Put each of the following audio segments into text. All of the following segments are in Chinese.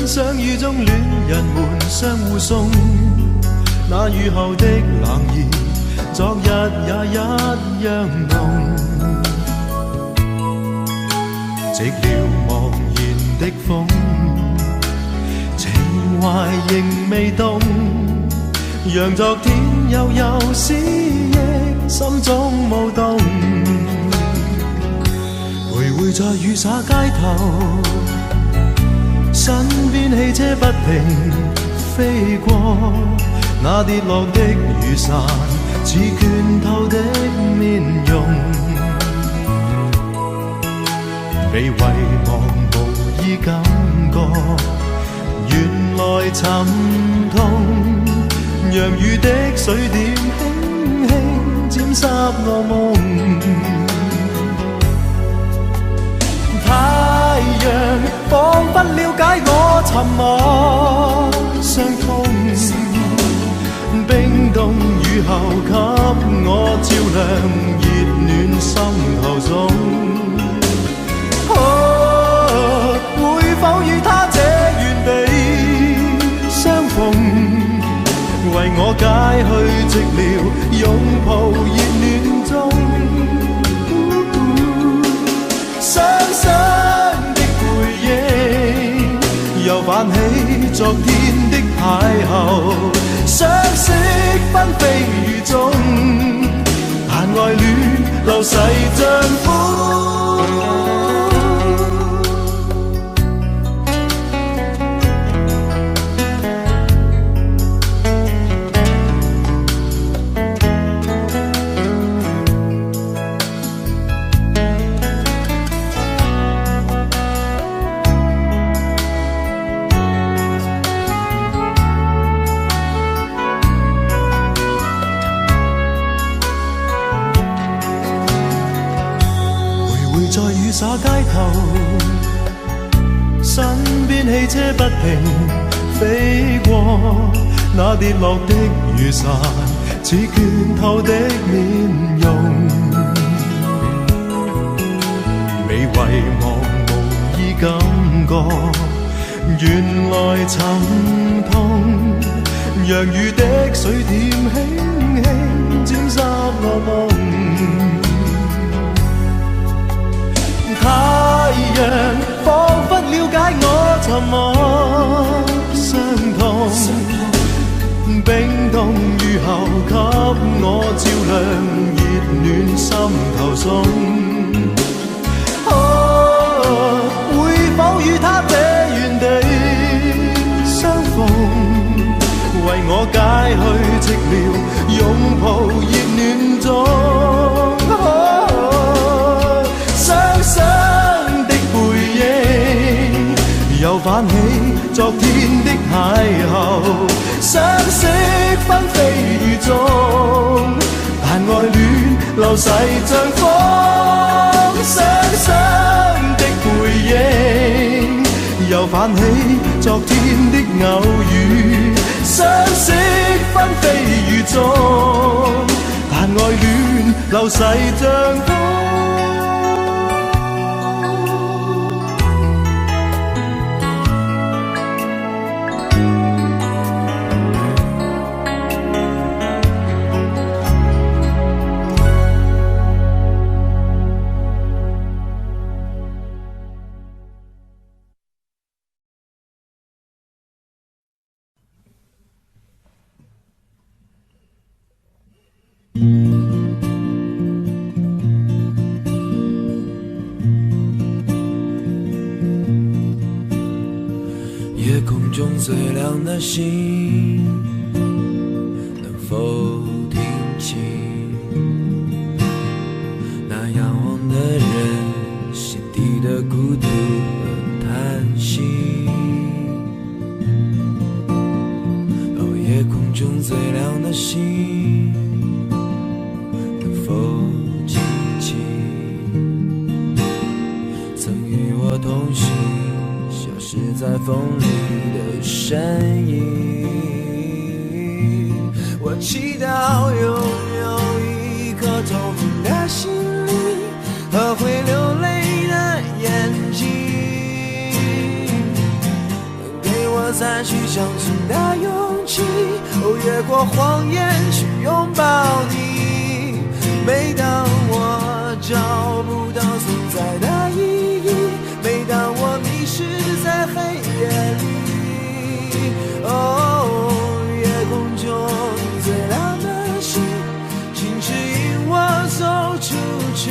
相遇中恋人们相互送，那雨后的冷意，昨日也一样浓。寂寥茫然的风，情怀仍未冻，让昨天悠悠思忆心中舞动。徘徊在雨洒街头，身边汽车不停飞过，那跌落的雨伞似拳头的面容。被遗忘无意感觉，原来沉痛，让雨的水点轻轻沾湿我梦。太阳仿佛了解我沉默伤痛，冰冻雨后给我照亮热暖心头中。会否與他這原地相逢，為我解去寂寥，擁抱熱暖中。雙雙的背影，又泛起昨天的邂逅，相識紛飛雨中，但愛戀流逝像風。在雨灑街頭，身邊汽車不停飛過，那跌落的雨傘似拳頭的面容。未遺忘無意感覺，原來沉痛，讓雨的水點輕輕沾濕我夢。太陽彷彿了解我沉默傷痛，冰凍雨後給我照亮熱暖心頭中。會否與他這原地相逢，為我解去寂寥，擁抱熱暖中。又泛起昨天的邂逅，相識紛飛雨中，但愛戀流逝像風。雙雙的背影，又泛起昨天的偶遇，相識紛飛雨中，但愛戀流逝像風。夜空中最亮的星，能否听清那仰望的人心底的孤独和叹息？哦，夜空中最亮的星，能否记起曾与我同行消失在风里的身影？我祈祷拥有一颗透明的心灵和会流泪的眼睛，给再去相信的勇气，越过谎言去拥抱你。每当我找不到存在的意义，每当我迷失在黑夜里，夜空中最亮的星，请指引我走出去。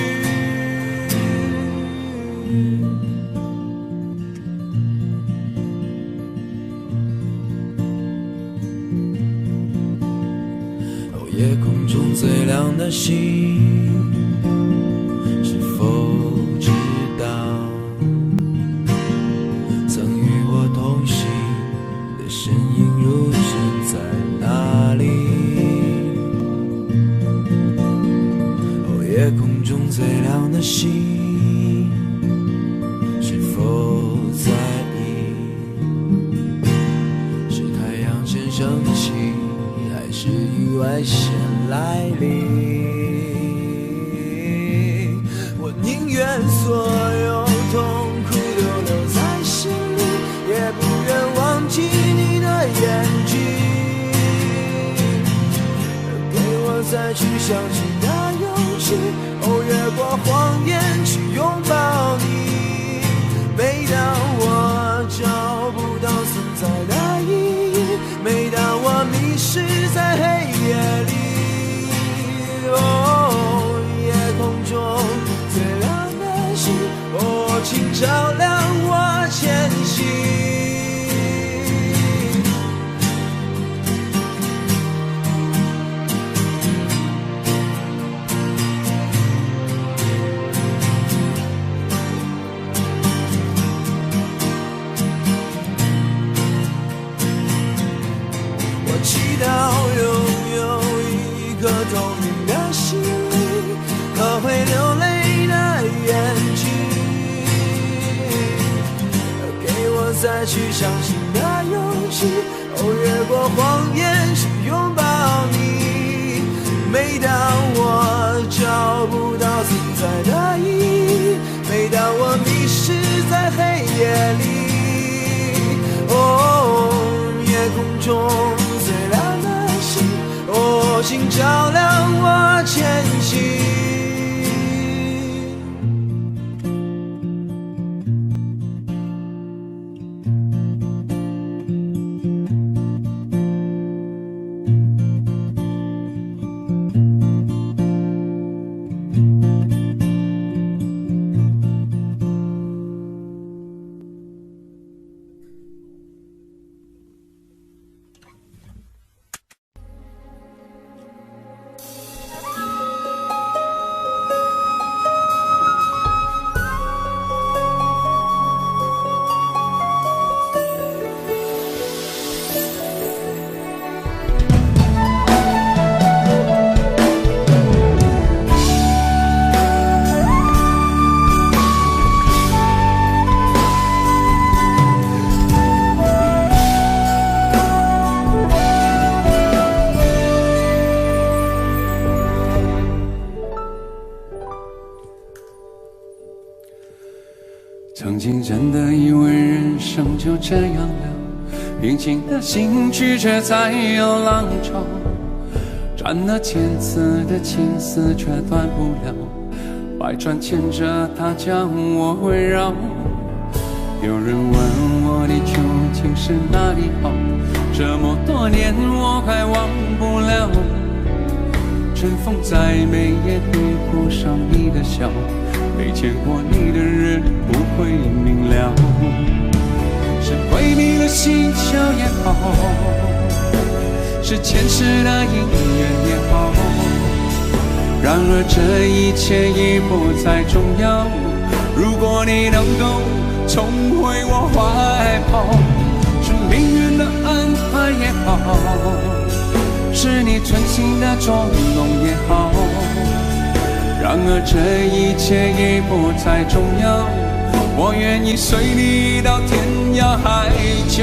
夜空中最亮的星，是否知道曾与我同行的身影如今在哪里？夜空中最亮的星，是否在意是太阳先升起，还是意外先来临？我宁愿所有痛苦都留在心里，也不愿忘记你的眼睛。给我再去相信的勇气，越过谎言去拥抱你。每当我找不到存在的意义，每当我迷失在黑夜里，夜空中最亮的星，请照亮我前行。祈祷拥有一颗透明的心灵和会流泪的眼睛，给我再去相信的勇气，越过谎言去拥抱你。每当我找不到存在的意义，每当我迷失在黑夜里，夜空中最亮的星，请照亮我前行。曾经真的以为人生就这样了，平静的心绪却再有浪潮，转了千次的情丝却断不了，百转牵着它将我围绕。有人问我你究竟是哪里好，这么多年我还忘不了，春风再美也对不上你的笑，没见过你的人不会明了，是鬼迷了心窍也好，是前世的姻缘也好，然而这一切已不再重要。如果你能够重回我怀抱，是命运的安排也好，是你存心的捉弄也好，然而这一切已不再重要，我愿意随你到天涯海角。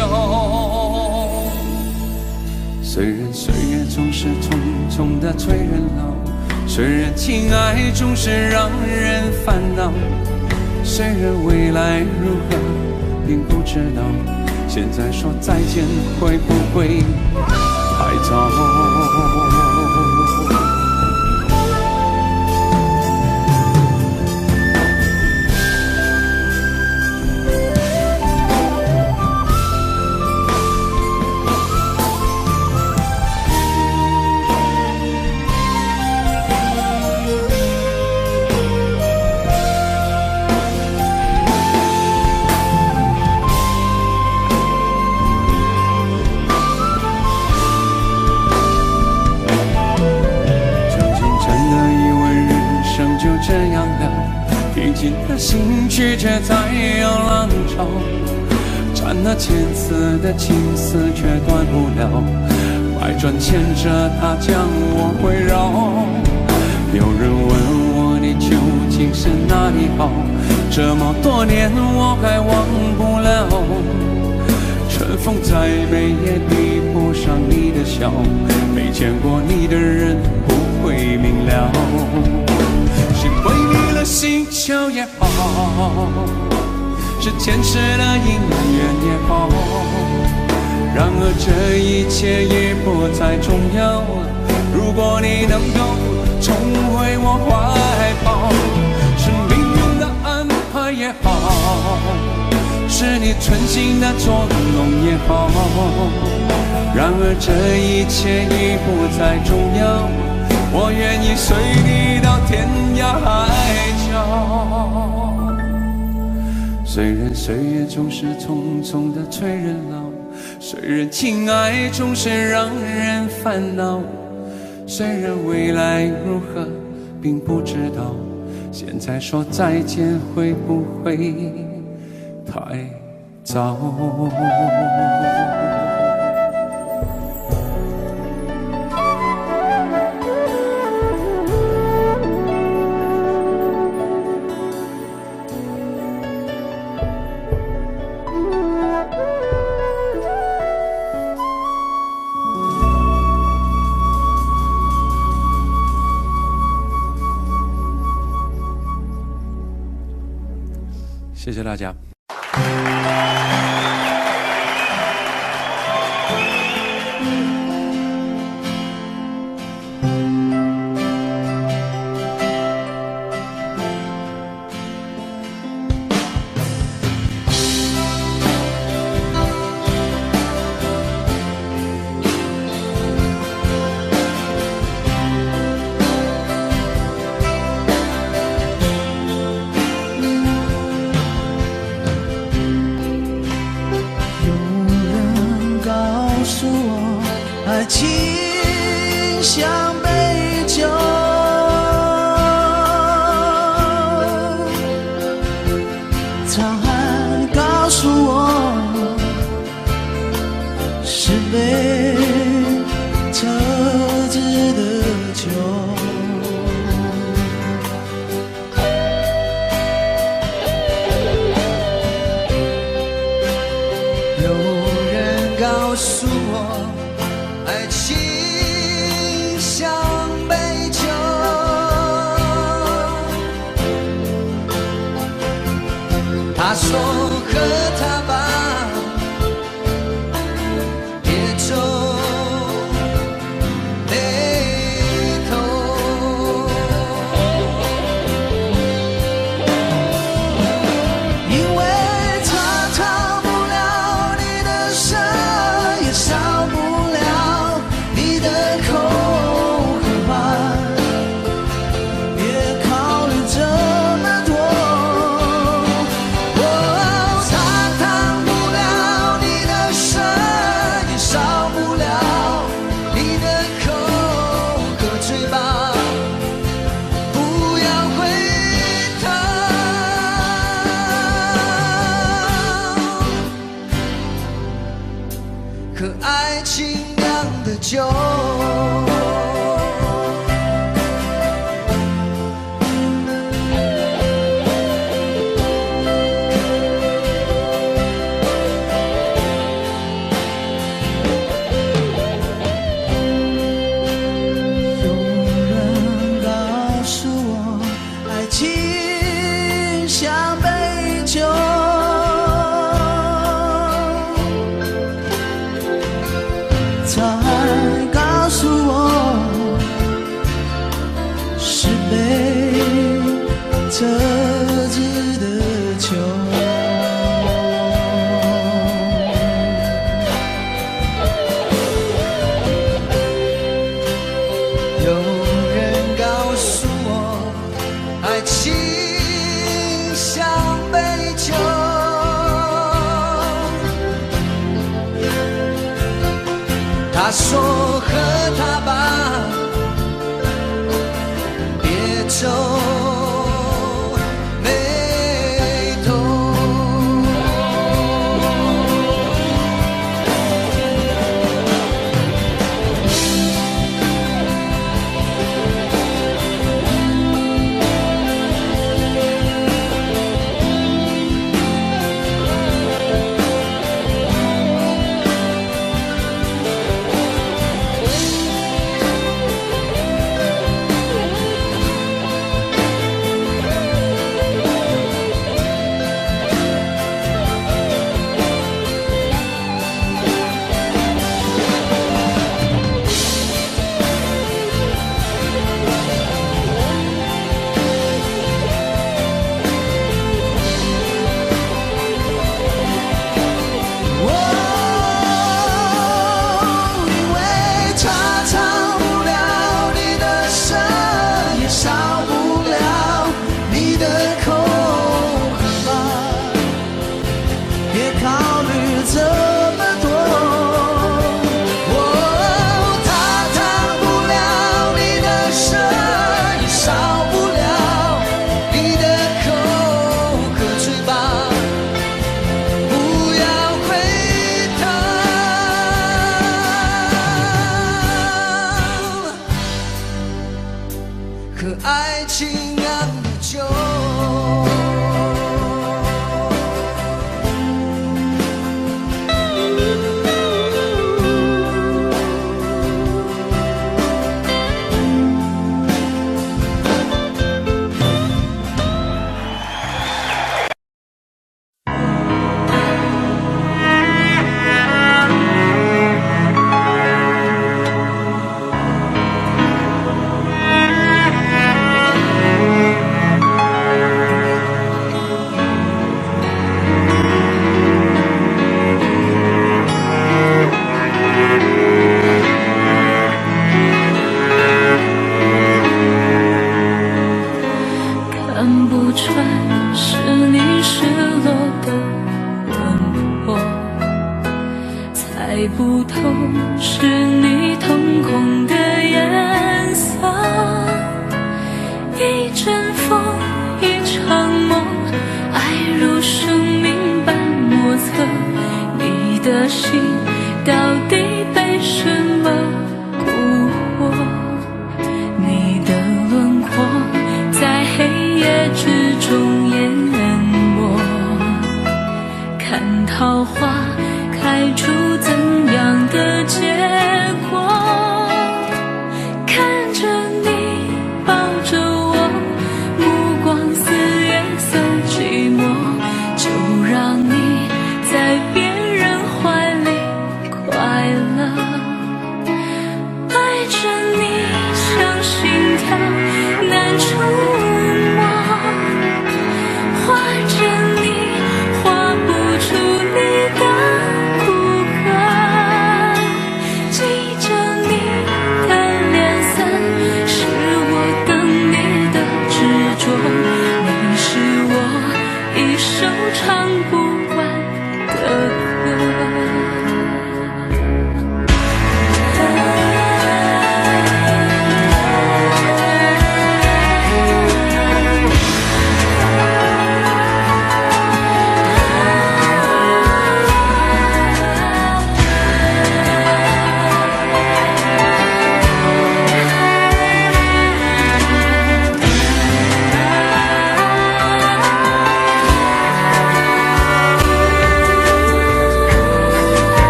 虽然岁月总是匆匆地催人老，虽然情爱总是让人烦恼，虽然未来如何并不知道，现在说再见会不会太早？这样了，平静的心曲却在有浪潮，斩了千次的情丝却断不了，百转牵着它将我围绕。有人问我你究竟是哪里好，这么多年我还忘不了。春风再美也比不上你的笑，没见过你的人不会明了。是规避了星球也好，是前世的姻缘也好，然而这一切已不再重要。如果你能够重回我怀抱，是命运的安排也好，是你存心的捉弄也好，然而这一切已不再重要。我愿意随你到天涯海角。虽然岁月总是匆匆的催人老，虽然情爱总是让人烦恼，虽然未来如何并不知道，现在说再见会不会太早？谢谢大家。爱情像杯酒，沧海告诉我是杯特制的酒。有人告诉我爱情像杯酒，他说喝它吧，别皱眉头，因为它逃不了你的舌，也少不了你的口和花，别考虑这么多。它挡不了你的舌，也少不了你的口和嘴巴，不要回头。可爱情酿的酒，有人告诉我爱情像杯酒，考虑这么多。他烫不了你的身，也烧不了你的口和嘴巴，不要回头。和爱情酿的酒。看不穿是你失落的轮廓，猜不透是你瞳孔的颜色。一阵风，一场梦，爱如生命般莫测。你的心到底被什么蛊惑？你的轮廓在黑夜之中淹没，看桃花开出怎样的结果？看着你抱着我，目光似月色寂寞，就让你在别人怀里快乐。爱着你像心跳难触摸，画着你画不出你的骨骼，就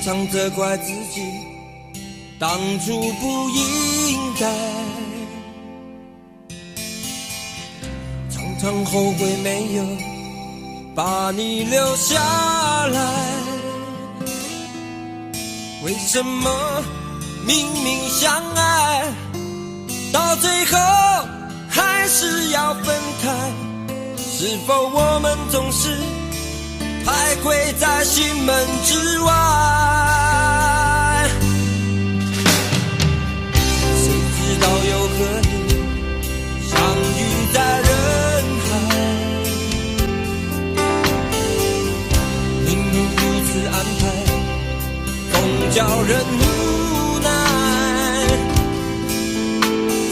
常责怪自己当初不应该，常常后悔没有把你留下来。为什么明明相爱，到最后还是要分开？是否我们总是徘徊在心门之外？谁知道又和你相遇在人海，命运如此安排，总叫人无奈。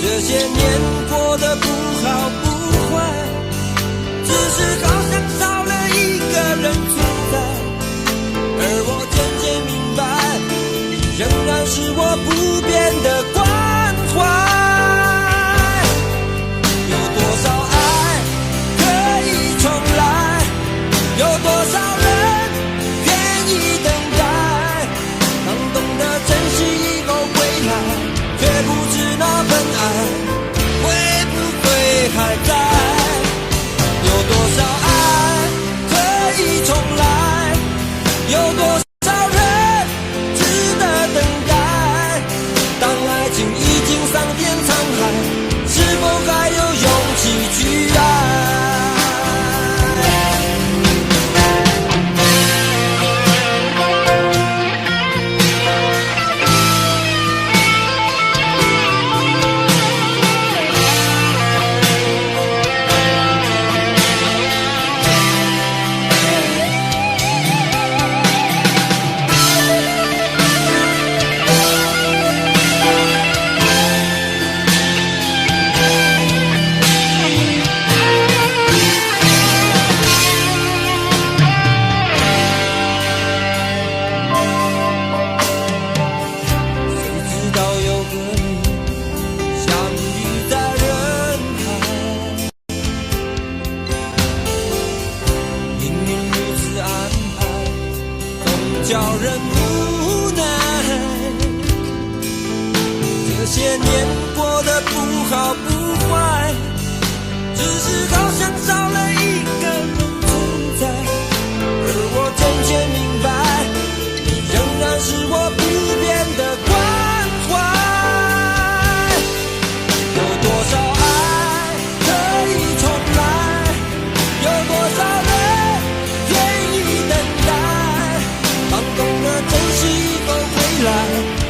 这些年过得不好不坏，只是好像少了一个人存在，而我渐渐明白，你仍然是我不变的关怀。有多少爱可以重来，有多少人愿意等待，当懂得珍惜以后回来，却不知那份爱会不会还在。有多少爱可以重来，有多少人值得等待，当爱情已经桑田沧海，是否还有勇气去爱？叫人无奈，这些年过得不好不坏，只是好像少了一个人存在，而我渐渐明白，你仍然是我不变的关怀。有多少爱可以重来，有多少人愿意等待，当懂得珍惜以后回来，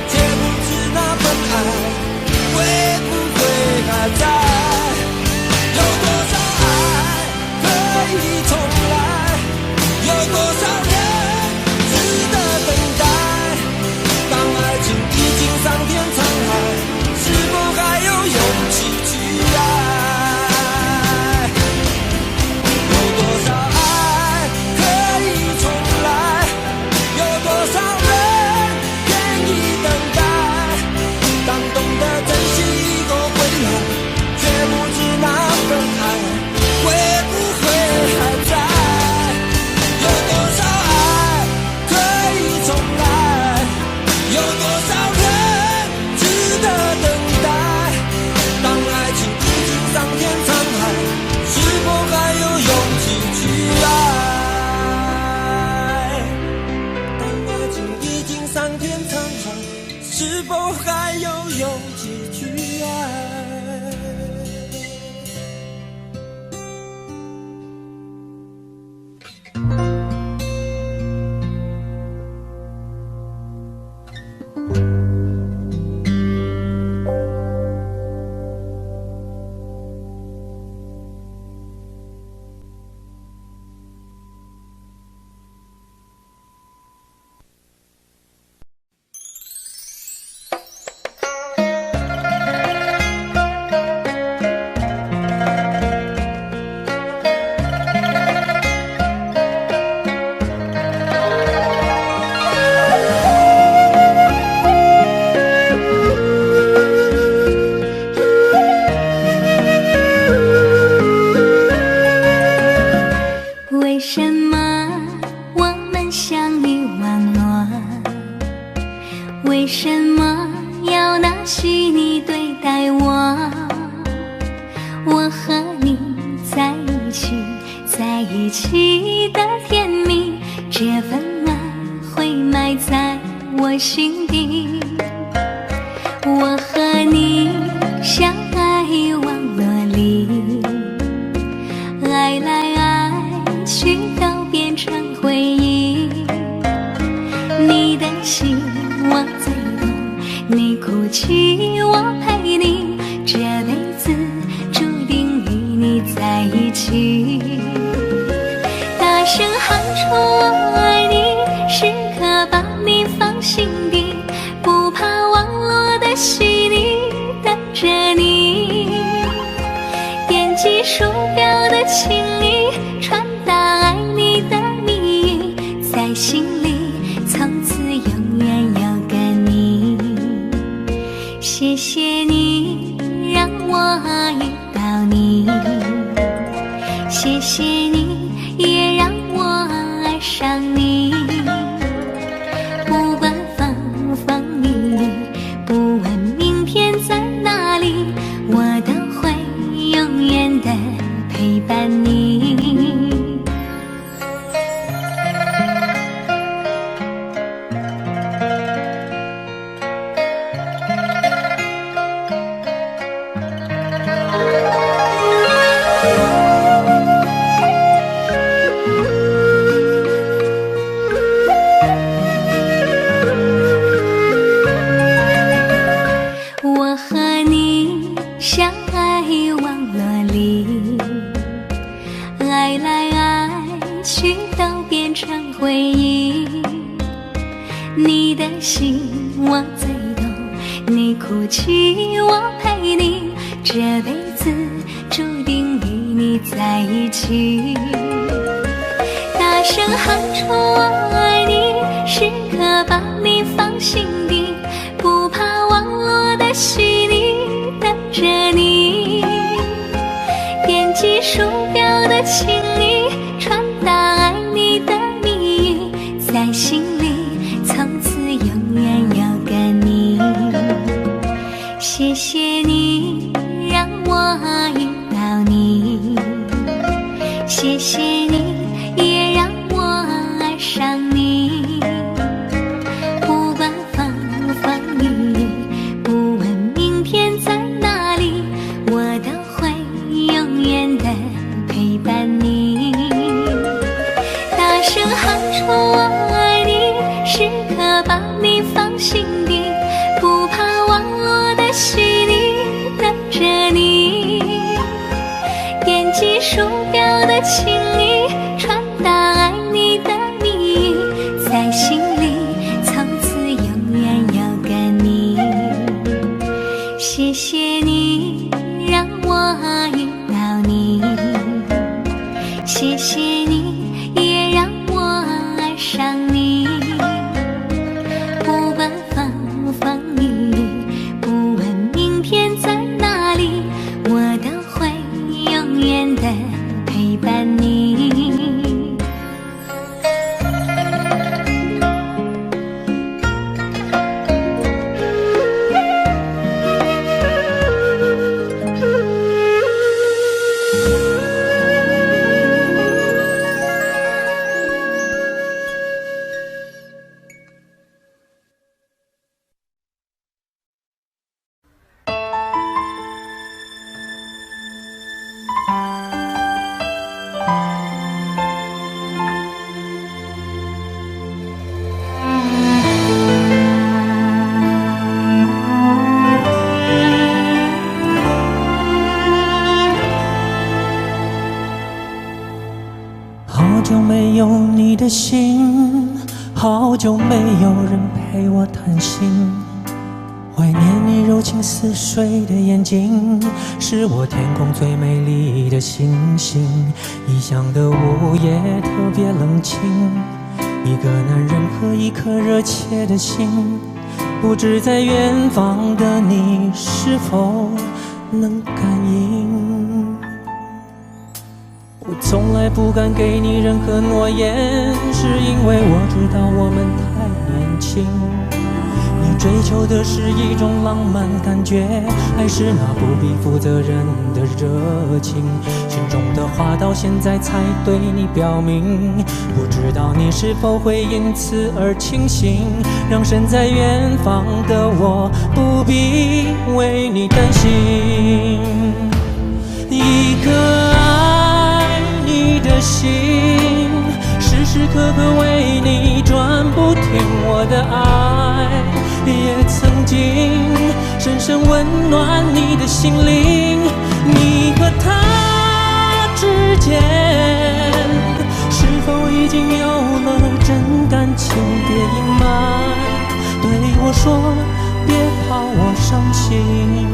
却不知那份爱会在一起的甜蜜，这份爱会埋在我心底。我和你相爱网络里，爱来爱去都变成回忆。你的心我最懂，你哭泣我陪你，这辈子注定与你在一起。大声喊出我爱你，时刻把你放心底，不怕网络的洗礼，等着你。点击鼠标的情意，传达爱你的蜜语，在心里从此永远有个你。谢谢你让我遇到你，谢谢你也让我爱上你。不管风风雨雨，不问明天在哪里，我都会永远的陪伴你。我和你相爱网络里，爱来爱去都变成回忆。你的心我最懂，你哭泣我陪你，这辈子注定与你在一起。大声喊出我爱你，时刻把你放心底，不怕网络的洗礼，等着你。点击鼠标的情意，传达爱你的蜜语，在心里从此永远有个你。谢谢你让我遇到你，谢谢你也让我爱上你。不管风风雨雨，不问明天在哪里，我都会永远的陪伴你。大声喊出我爱你，时刻把你放心底，不怕网络的洗礼，等着你。点击鼠标的情意，传达爱你的蜜语，在心里从此永远有个你。谢谢你让我遇到你，谢谢你也让我爱上你。不管风风雨雨，不问明天在哪里，我都会永远的陪伴你。好久没有你的心，好久没有人陪我谈心。怀念你柔情似水的眼睛，是我天空最美丽的星星。异乡的午夜特别冷清，一个男人和一颗热切的心，不知在远方的你是否能感应。我从来不敢给你任何诺言，是因为我知道我们太年轻。你追求的是一种浪漫感觉，还是那不必负责任的热情？心中的话到现在才对你表明，不知道你是否会因此而清醒，让身在远方的我不必为你担心。一颗爱你的心，时时刻刻为你转不停，我的爱也曾经深深温暖你的心灵。你和他之间是否已经有了真感情？别隐瞒，对我说，别怕我伤心。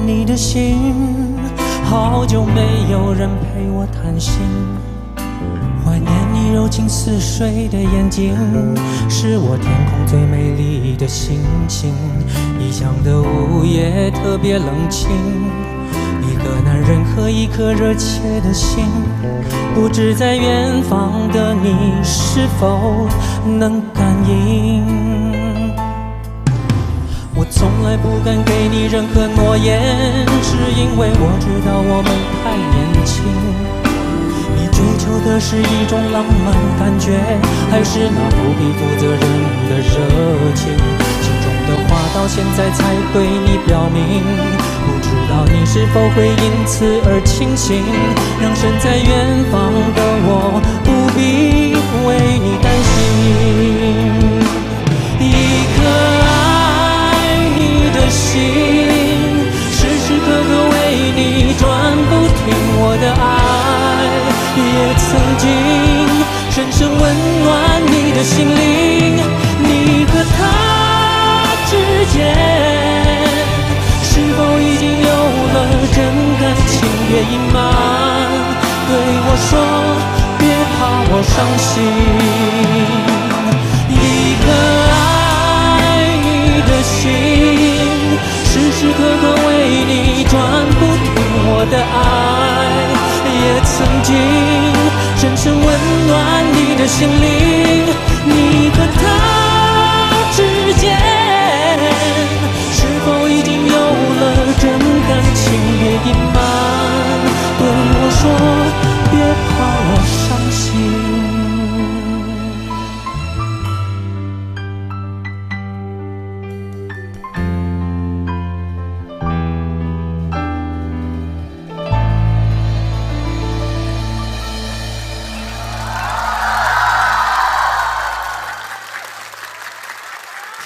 你的心，好久没有人陪我谈心，怀念你柔情似水的眼睛，是我天空最美丽的星星。异乡的午夜特别冷清，一个男人和一颗热切的心，不知在远方的你是否能感应。我从来不敢给你任何诺言，是因为我知道我们太年轻。你追求的是一种浪漫感觉，还是那不必负责任的热情？心中的话到现在才对你表明，不知道你是否会因此而清醒，让身在远方的我不必为你担心。一颗心，时时刻刻为你转不停，我的爱也曾经深深温暖你的心灵。你和他之间是否已经有了真感情？别隐瞒，对我说，别怕我伤心。一颗爱你的心，时时刻刻为你转不停，我的爱也曾经深深温暖你的心灵。你和他之间是否已经有了真感情？别隐瞒，对我说，别怕我伤心。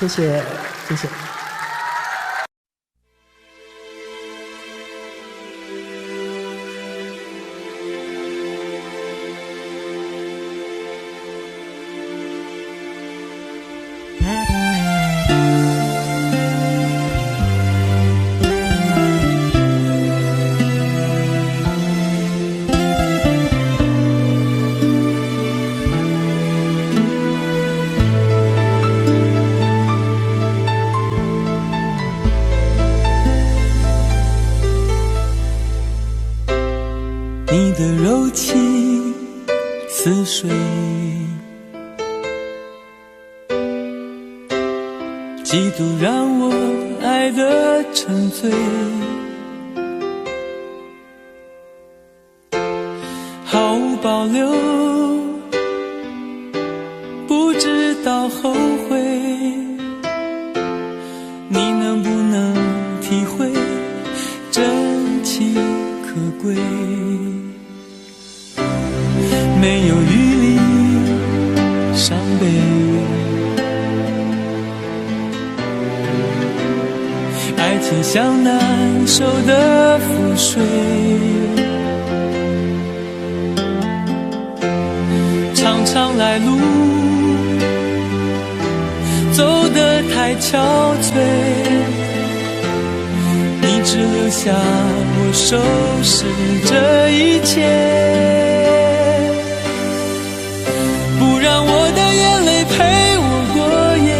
谢谢，谢谢。你的柔情似水，几度让我爱得沉醉，毫无保留，不知道后悔。你能不能体会真情可贵？没有余力伤悲。爱情像难收的覆水，常常来路走得太憔悴，你只留下我收拾这一切，不让我的眼泪陪我过夜，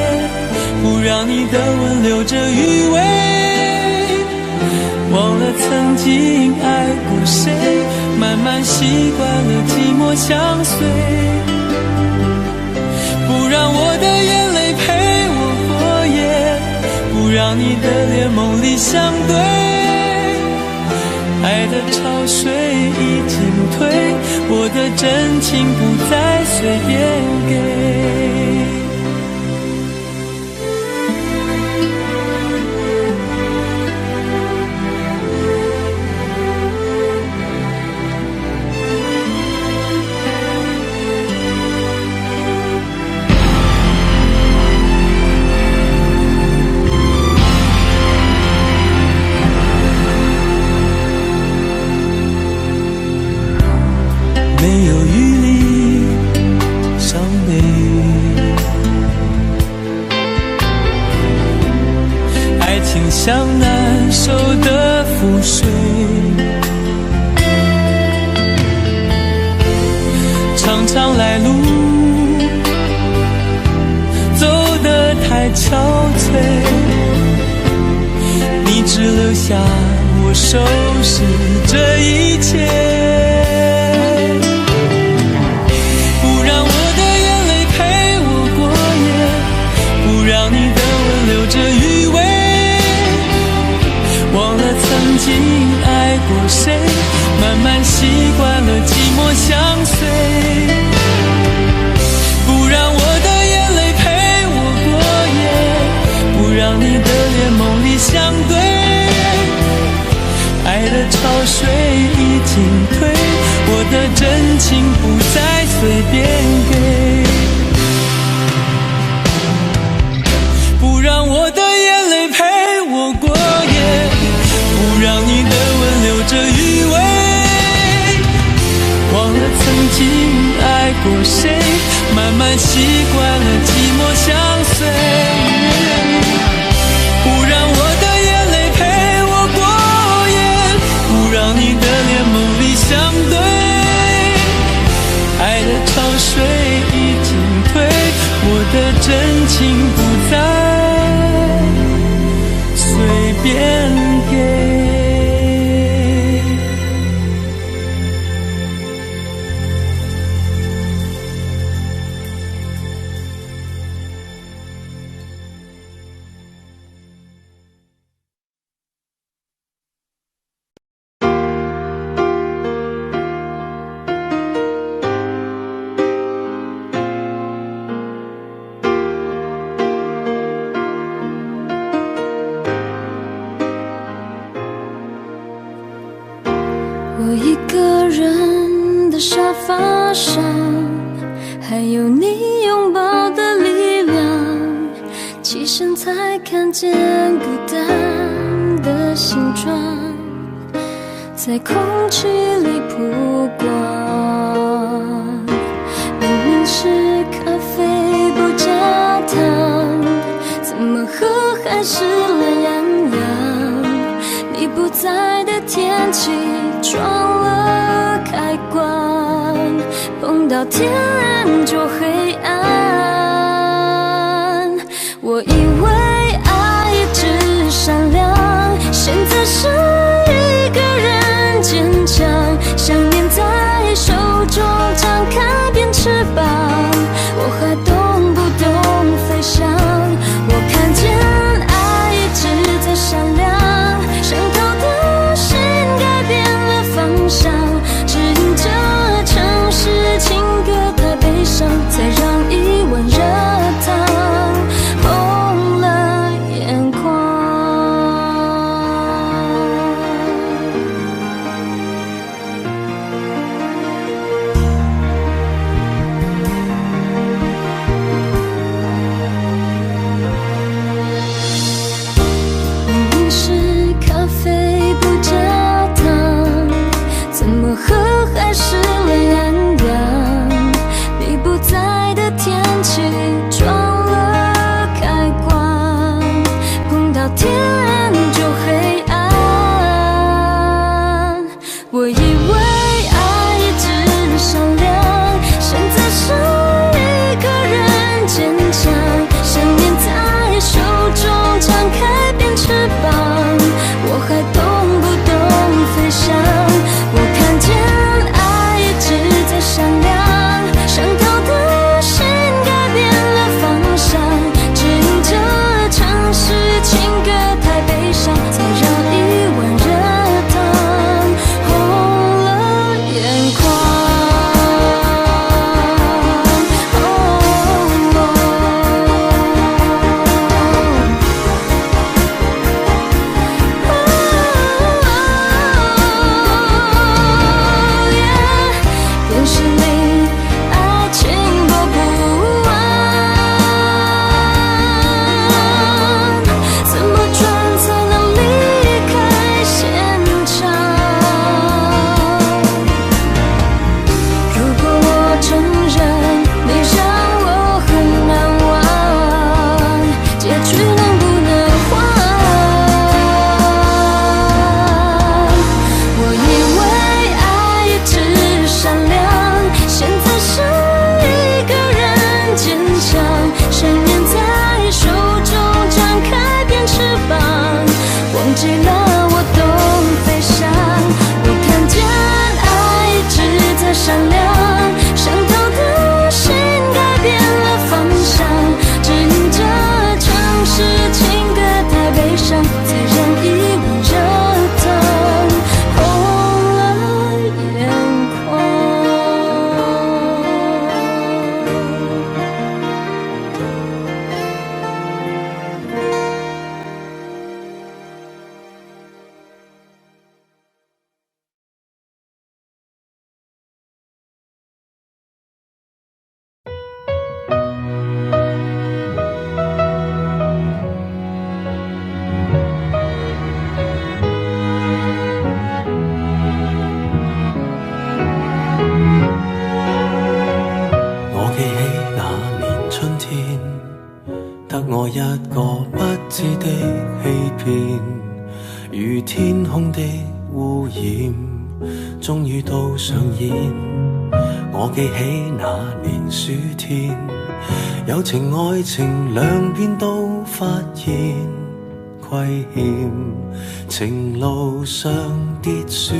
不让你的吻留着余味，忘了曾经爱过谁，慢慢习惯了寂寞相随，不让我的眼泪陪我过夜，不让你的脸梦里相对，爱的潮水已经退，我的真情不再随便给。没有余力伤悲，爱情像难收的覆水，常常来路走得太憔悴，你只留下我收拾这一切，曾经爱过谁，慢慢习惯了寂寞相随，不让我的眼泪陪我过夜，不让你的脸梦里相对，爱的潮水已经退，我的真情不再随便给，不让我的眼泪陪我过夜，不让你的吻留着余味，忘了曾经爱过谁，慢慢习惯了寂寞相随，不让我的眼泪陪我过夜，不让你的脸梦里相对，爱的潮水已经退，我的真情不再随便给。我一个人的沙发上，还有你拥抱的力量，起身才看见孤单的形状，在空气里曝光。明明是咖啡不加糖，怎么喝还是懒洋洋？你不在的天气撞了开关，碰到天亮就黑暗。我以为爱一直闪亮，现在是一个人坚强，想念在手中张开变翅膀，我还懂不懂飞翔？我看见爱一直在闪亮，想逃的心改变了方向，只因这城市情歌太悲伤，才让天就黑暗。我以为爱一直善良，现在是一个人坚强，想念在手中张开变翅膀，我还懂不懂飞翔？我看见爱一直在闪亮，想逃的心改变了方向，指引着城市情歌太悲伤，才让一碗热汤红了眼眶。电视里爱情播不完，怎么转才能离开现场？如果我承认你让我很难忘，结局能不能换？我以为爱一直善良，现在是一个人坚强，想念在手中张开变翅膀，忘记了我懂飞翔。我看见爱一直在闪亮，想逃的心改变了方向，指引着城市情歌太悲伤，才让一碗热汤红了眼眶。我記起那年春天，得我一個不知的欺騙，如天空的污染，終於都上演。我記起那年暑天，友情愛情兩邊都發現虧欠，情路上跌損。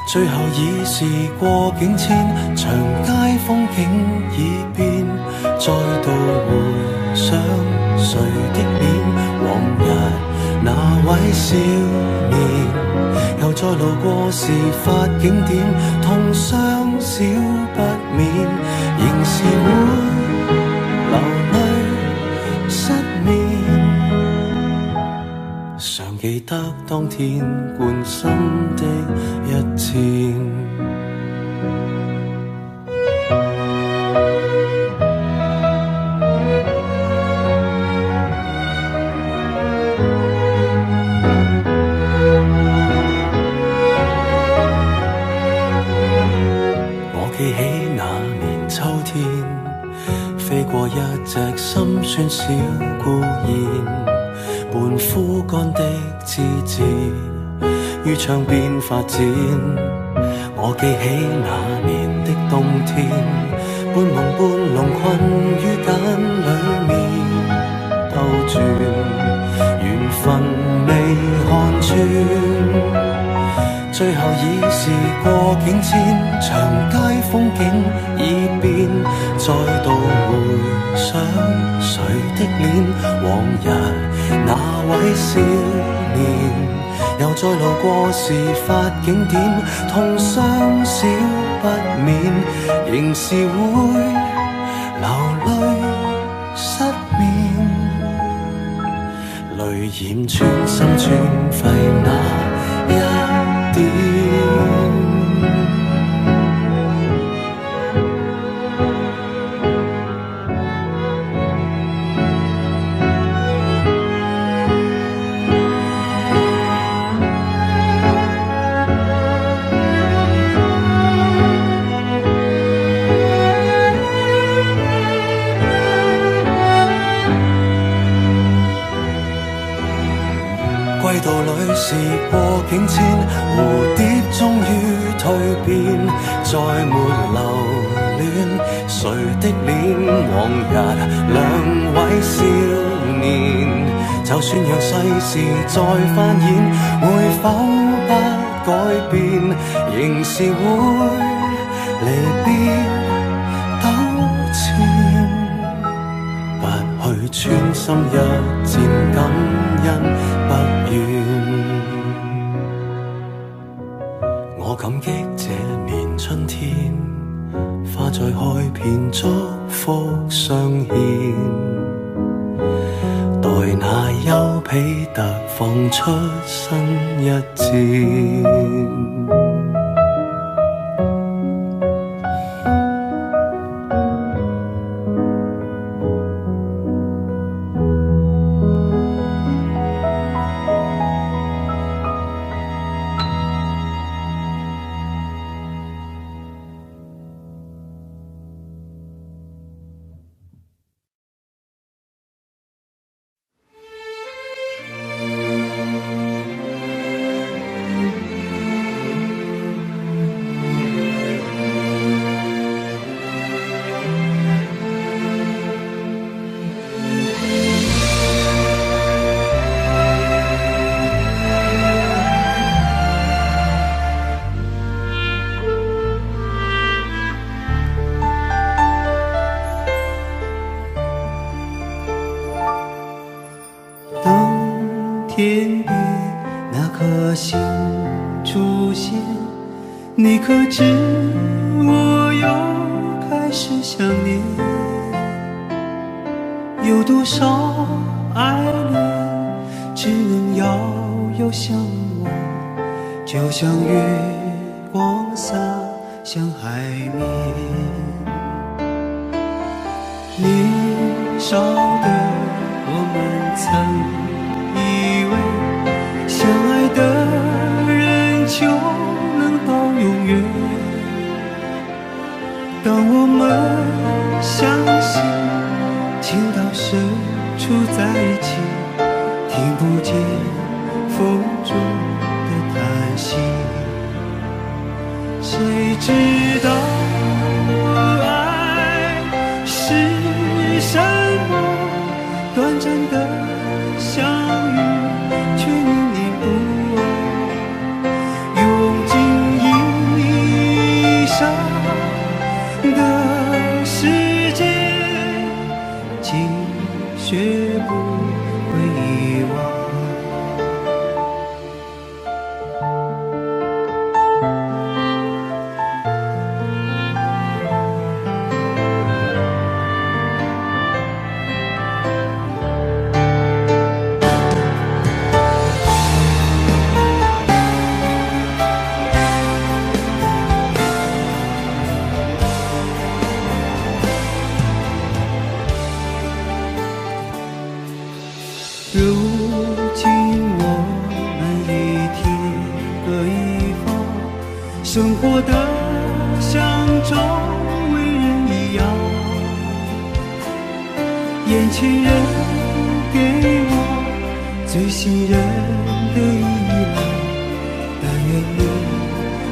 最後已是過境遷，長街風景已變，再度回想誰的臉，往日那位少年，又再路過事發景點，痛傷少不免，仍是會流淚失眠。常記得當天貫心的一箭。我記起那年秋天，飛過一隻心酸小孤燕，半枯乾的枝節於窗邊發展。我記起那年的冬天，半夢半朧困於繭裡面兜轉，緣分未看穿。最後已是過境遷，長街風景已變，再度回想誰的臉，往日那位少年，又再路過事發景點，痛傷少不免，仍是會流淚失眠，淚染穿心穿肺那一點。季度里时过境迁，蝴蝶终于蜕变，再没留恋谁的脸。往日两位少年，就算让世事再翻演，会否不改变？仍是会离别糾纏，不去穿心一箭，感恩不怨。我感激這年春天，花再開遍，祝福相獻。待那丘比特放出新一箭。天边那颗星出现，你可知我又开始想念？有多少爱恋只能遥遥相望，就像月光洒向海面。年少的我们曾以为相爱的人就能到永远，当我们相信情到深处在一起，听不见风中的叹息，谁知道爱是什么？短暂的相遇却念念不忘，用尽一生的时间，竟学不会遗忘。如今我们一天各一方，生活的像周围人一样，眼前人给我最信任的依赖，但愿你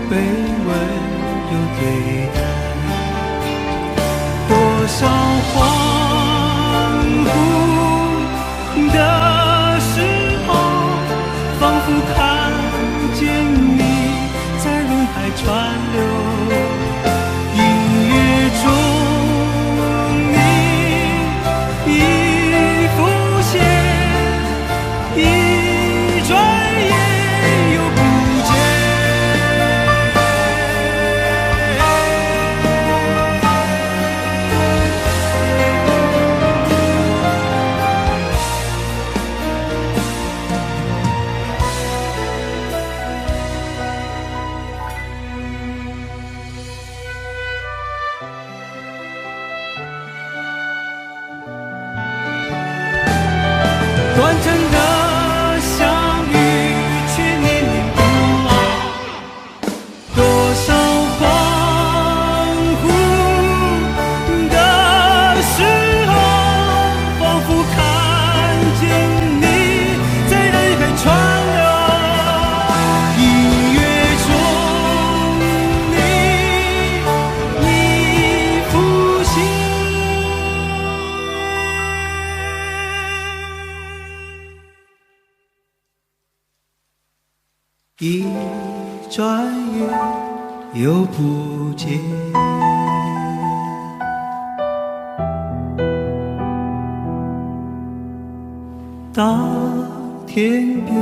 被温柔对待。多少恍惚的时候，仿佛看见你在人海川流，音乐中你已浮现，一转眼又不见。短暂的相遇却念念不忘，多少恍惚的时候，仿佛看见你在人海川一转眼又不见。当天边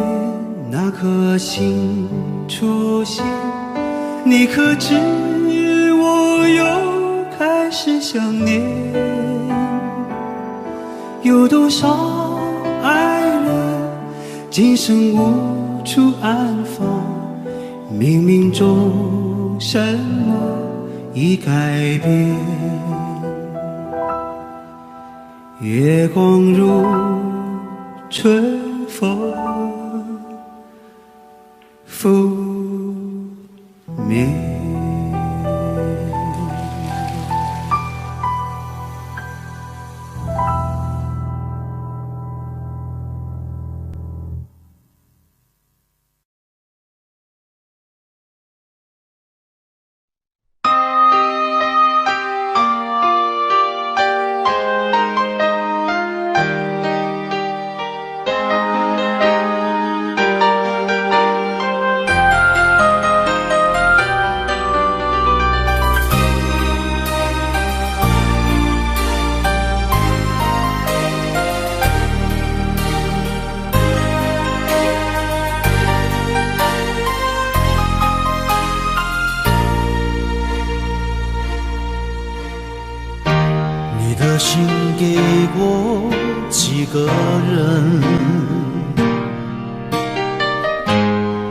那颗星出现，你可知我又开始想念？有多少爱人今生无处安放，冥冥中什么已改变？月光如春风拂面。你的心给过几个人？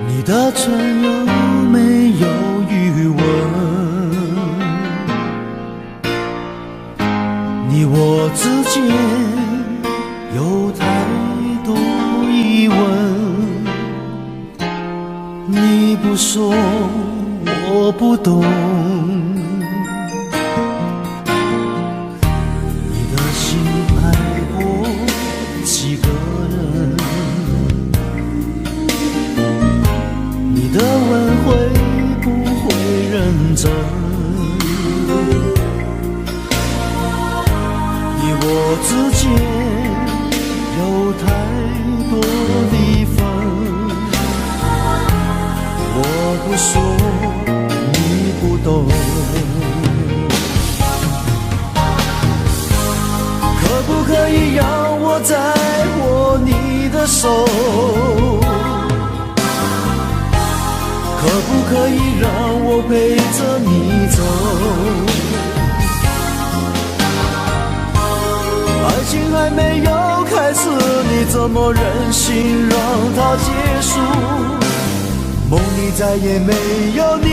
你的唇有没有余温？你我之间有太多疑问，你不说我不懂。几个人，你的吻会不会认真？你我之间有太多离分，我不说你不懂。可不可以让我再握你的手？可不可以让我陪着你走？爱情还没有开始，你怎么忍心让它结束？梦里再也没有你，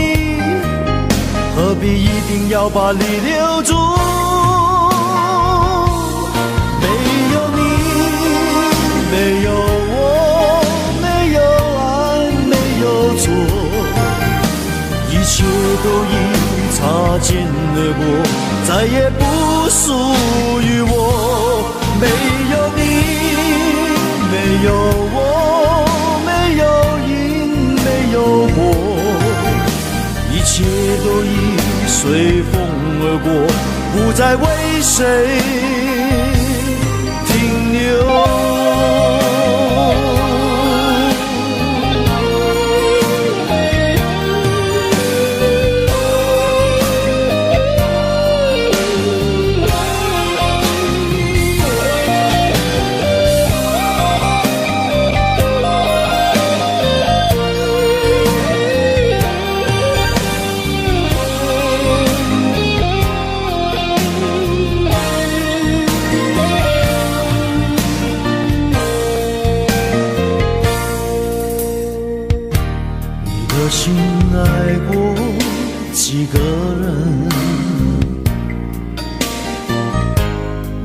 何必一定要把你留住？没有我，没有爱，没有错，一切都已擦肩而过，再也不属于我。没有你，没有我，没有因，没有果，一切都已随风而过，不再为谁停留。心爱过几个人？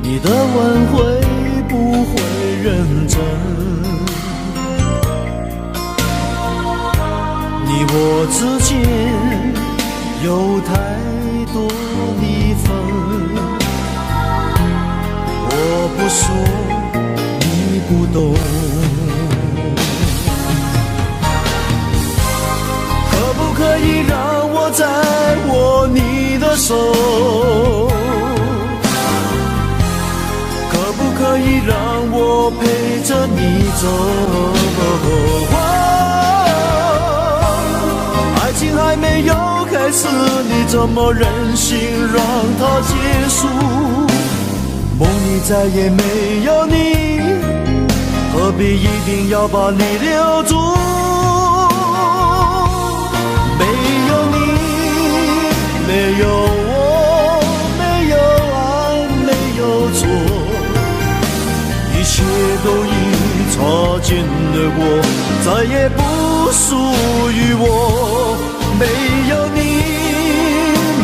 你的吻会不会认真？你我之间有太多离分，我不说你不懂。可以让我再握你的手？可不可以让我陪着你走？次你怎么忍心让它结束？梦里再也没有你，何必一定要把你留住？没有你，没有我，没有爱，没有错，一切都已擦肩而过，再也不属于我。没有你，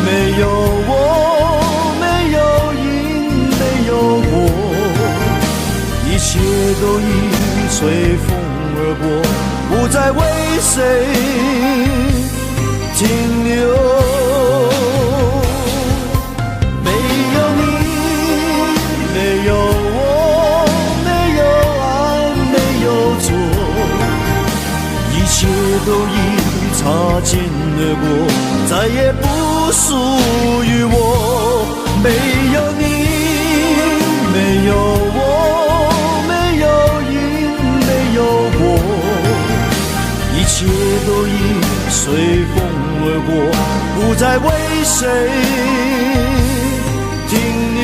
没有我，没有因，没有果，一切都已随风而过，不再为谁停留。没有你，没有我，没有爱，没有错，一切都已擦肩而过，再也不属于我。没有你，没有我，没有因，没有果，一切都已随风而过，不再为谁停留。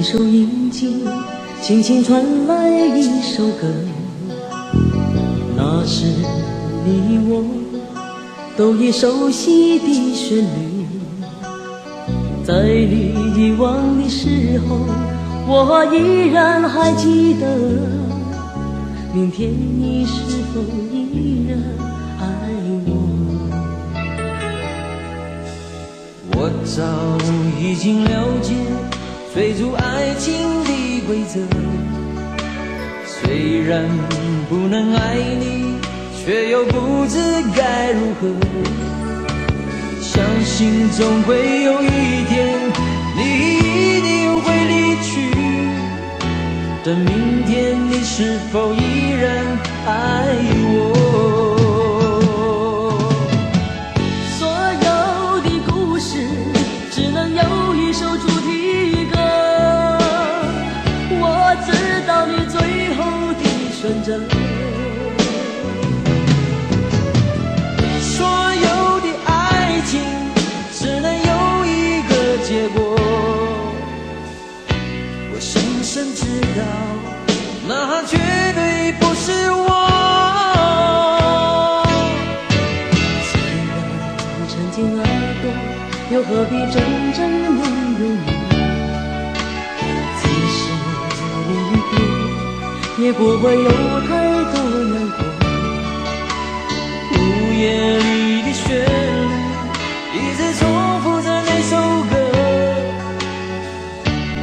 收音机轻轻传来一首歌，那是你我都已熟悉的旋律。在你遗忘的时候，我依然还记得，明天你是否依然爱我？我早已经了解追逐爱情的规则，虽然不能爱你，却又不知该如何。相信总会有一天，你一定会离去。等明天你是否依然爱我？所有的故事只能有一首主题歌。我知道你最后的选择，所有的爱情只能有一个结果。我深深知道，那绝对不是我。既然曾经爱过，又何必真正拥有你？即使离别，也不会有太多难过。午夜里的旋律，一直重复着那首歌。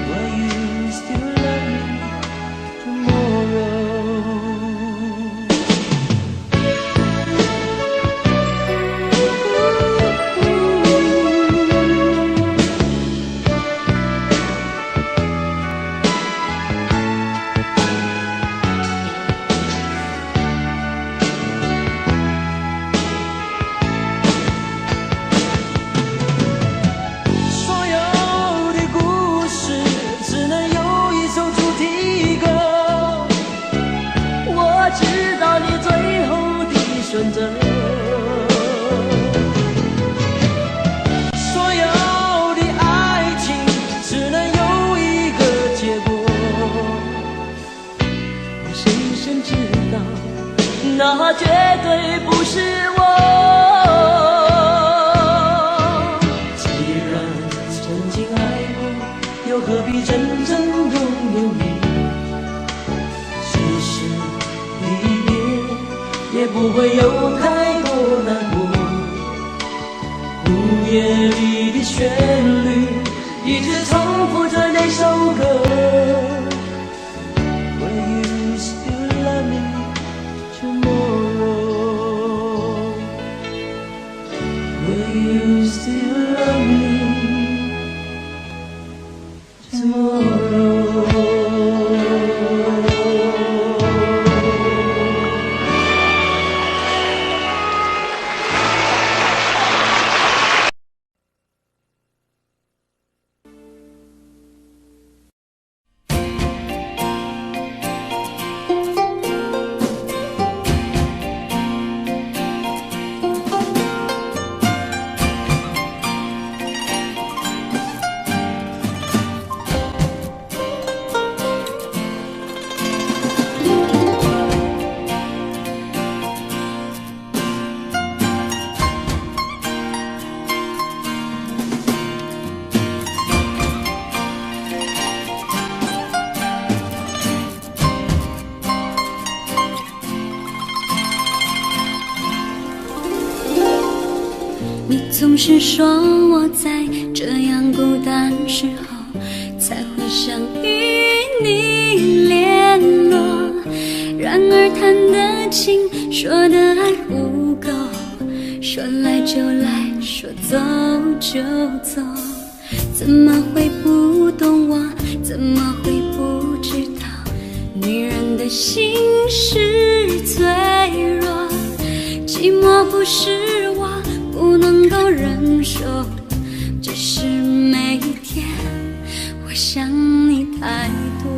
Will you still love me tomorrow？ 所有的故事只能有一首主题歌。我知道你最后的选择，所有的爱情只能有一个结果。我深深知道，那绝对不是我。既然曾经爱过，又何必真正拥有你？即使离别，也不会有太多难过。午夜里的旋律，一直重复着那首歌。Will you still love me tomorrow？你总是说我在这样孤单时候才会想与你联络，然而谈得情说的爱不够，说来就来，说走就走，怎么会不懂我，怎么会不知道女人的心是脆弱，寂寞不是我不能够忍受，只是每一天我想你太多。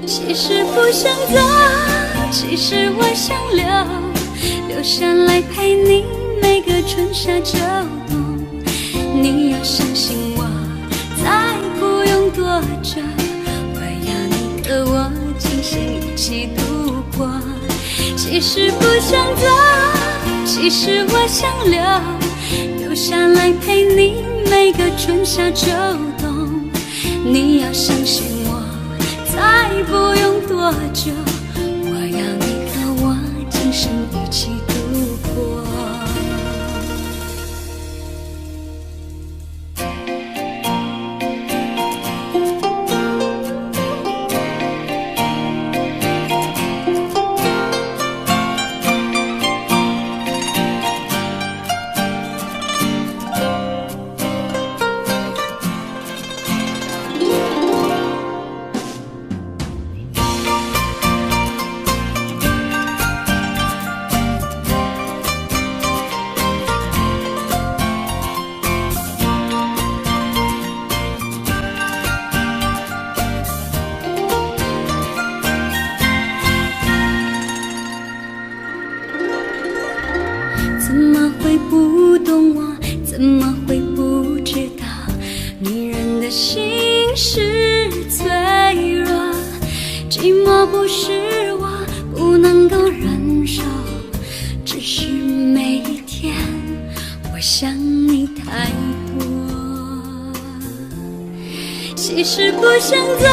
其实不想走，其实我想留下来陪你每个春夏秋冬。你要相信我，再不用多久，我要你和我今生一起度过。其实不想走，其实我想留下来陪你每个春夏秋冬。你要相信我，再不用多久，我要你和我今生一起度过。怎么会不懂我，怎么会不知道女人的心是脆弱，寂寞不是我不能够忍受，只是每一天我想你太多。其实不想走，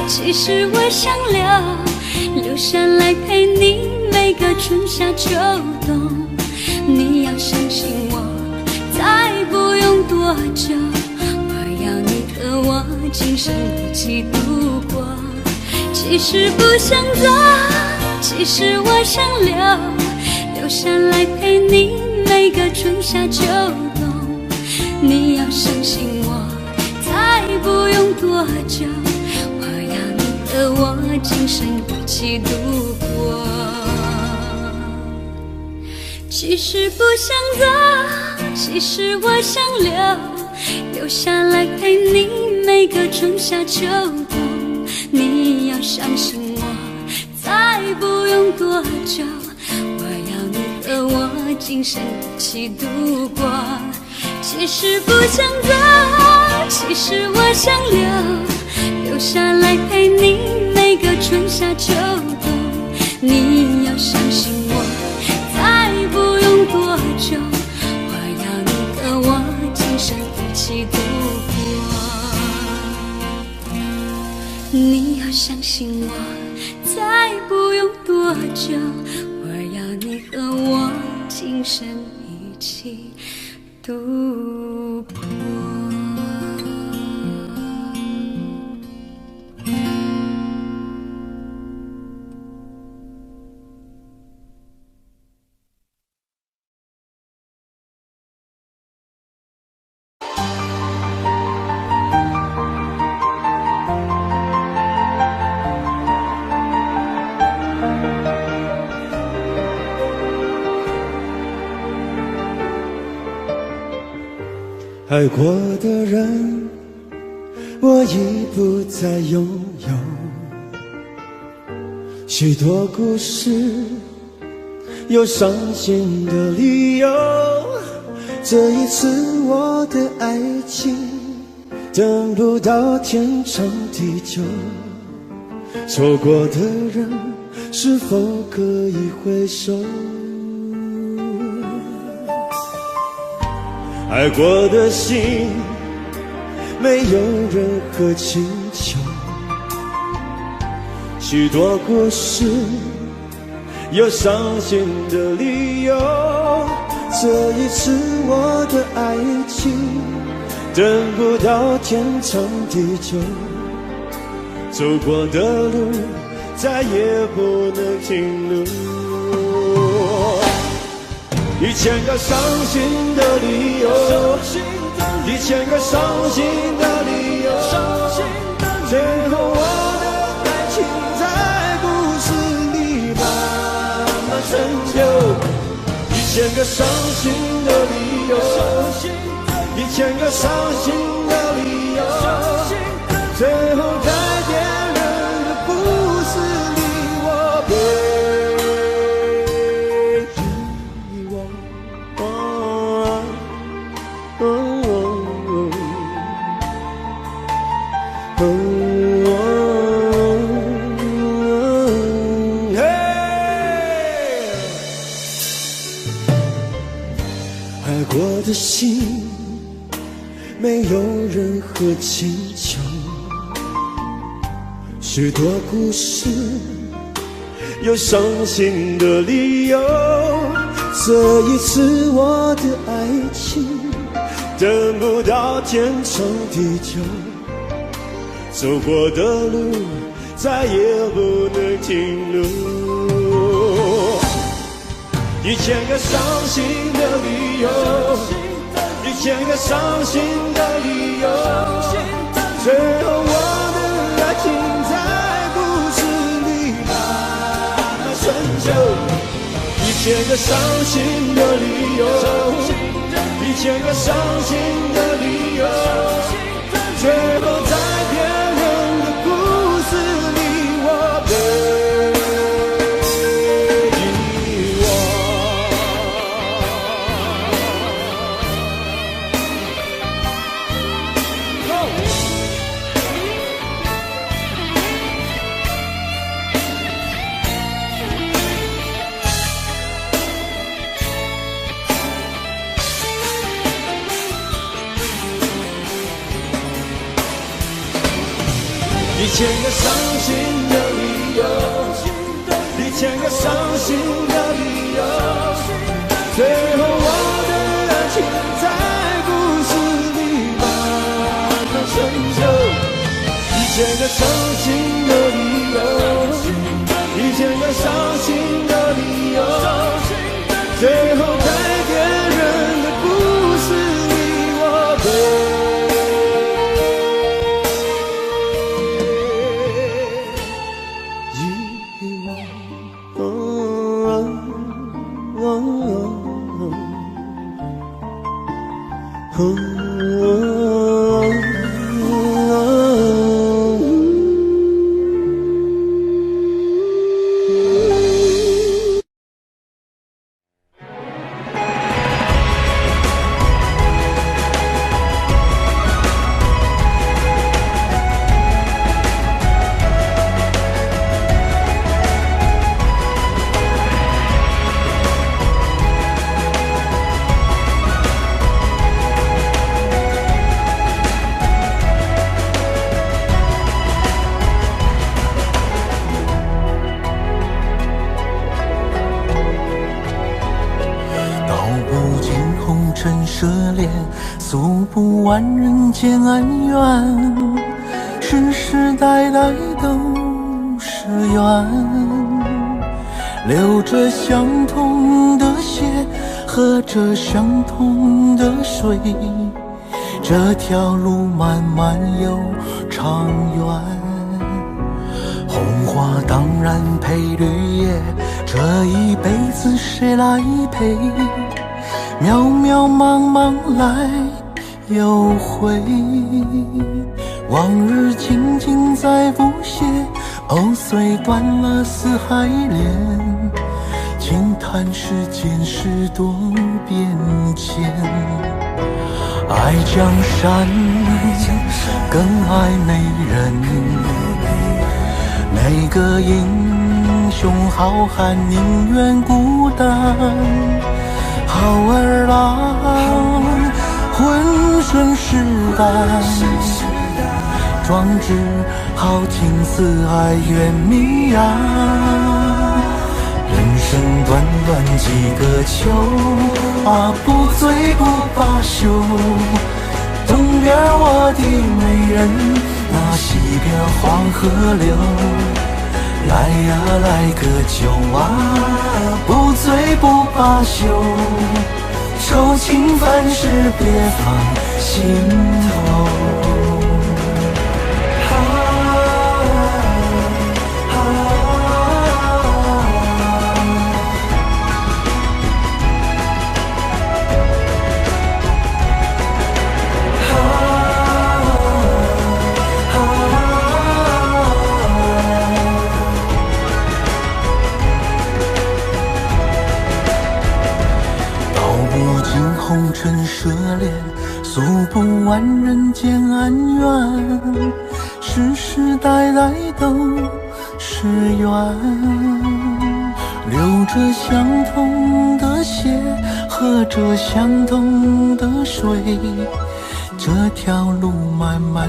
其实我想留下来陪你每个春夏秋冬。你要相信我，再不用多久，我要你和我今生一起度过。其实不想走，其实我想留下来陪你每个春夏秋冬。你要相信我，再不用多久，我要你和我今生一起度过。其实不想走，其实我想留下来陪你每个春夏秋冬。你要相信我，再不用多久，我要你和我今生一起度过。其实不想走，其实我想留下来陪你每个春夏秋冬。你要相信我，再不用多久，我要你和我今生一起度过。你要相信我，再不用多久，我要你和我今生一起度过。爱过的人，我已不再拥有。许多故事，有伤心的理由。这一次我的爱情，等不到天长地久。错过的人，是否可以回首？爱过的心，没有任何请求。许多故事，有伤心的理由。这一次我的爱情，等不到天长地久。走过的路，再也不能停留。1000个伤心的理由，1000个伤心的理由，最后我的爱情在故事里慢慢成就。1000个伤心的理由，1000个伤心的理由，最后在别人的故事里，我被爱过的心，没有任何请求。许多故事，有伤心的理由。这一次我的爱情，等不到天长地久。走过的路，再也不能停留。1000个伤心的理由，1000个伤心的理由，最后我的爱情在故事里慢慢成就。1000个伤心的理由，1000个伤心的理由，最后在别人的故事里，我被1000个伤心的理由，1000个伤心的理由，最后我的爱情在故事里慢慢成就。1000个伤心的理由，1000个伤心的理由，最后在别人的故事里，我被诉不完人间恩怨，世世代代都是缘，流着相同的血，喝着相同的水，这条路漫漫又长远。红花当然配绿叶，这一辈子谁来陪？渺渺茫茫来又回，往日情景在浮现，藕虽断了丝还连，轻叹世间事多变迁。爱江山更爱美人，每个英雄好汉宁愿孤单。好儿郎浑身是胆，壮志豪情四海远名扬。人生短短几个秋啊，不醉不罢休。东边我的美人，那西边黄河流。来呀来个酒啊，不醉不罢休。愁情烦事别放心头。红尘涉猎，诉不完人间恩怨，世世代代都是缘。流着相同的血，喝着相同的水，这条路漫漫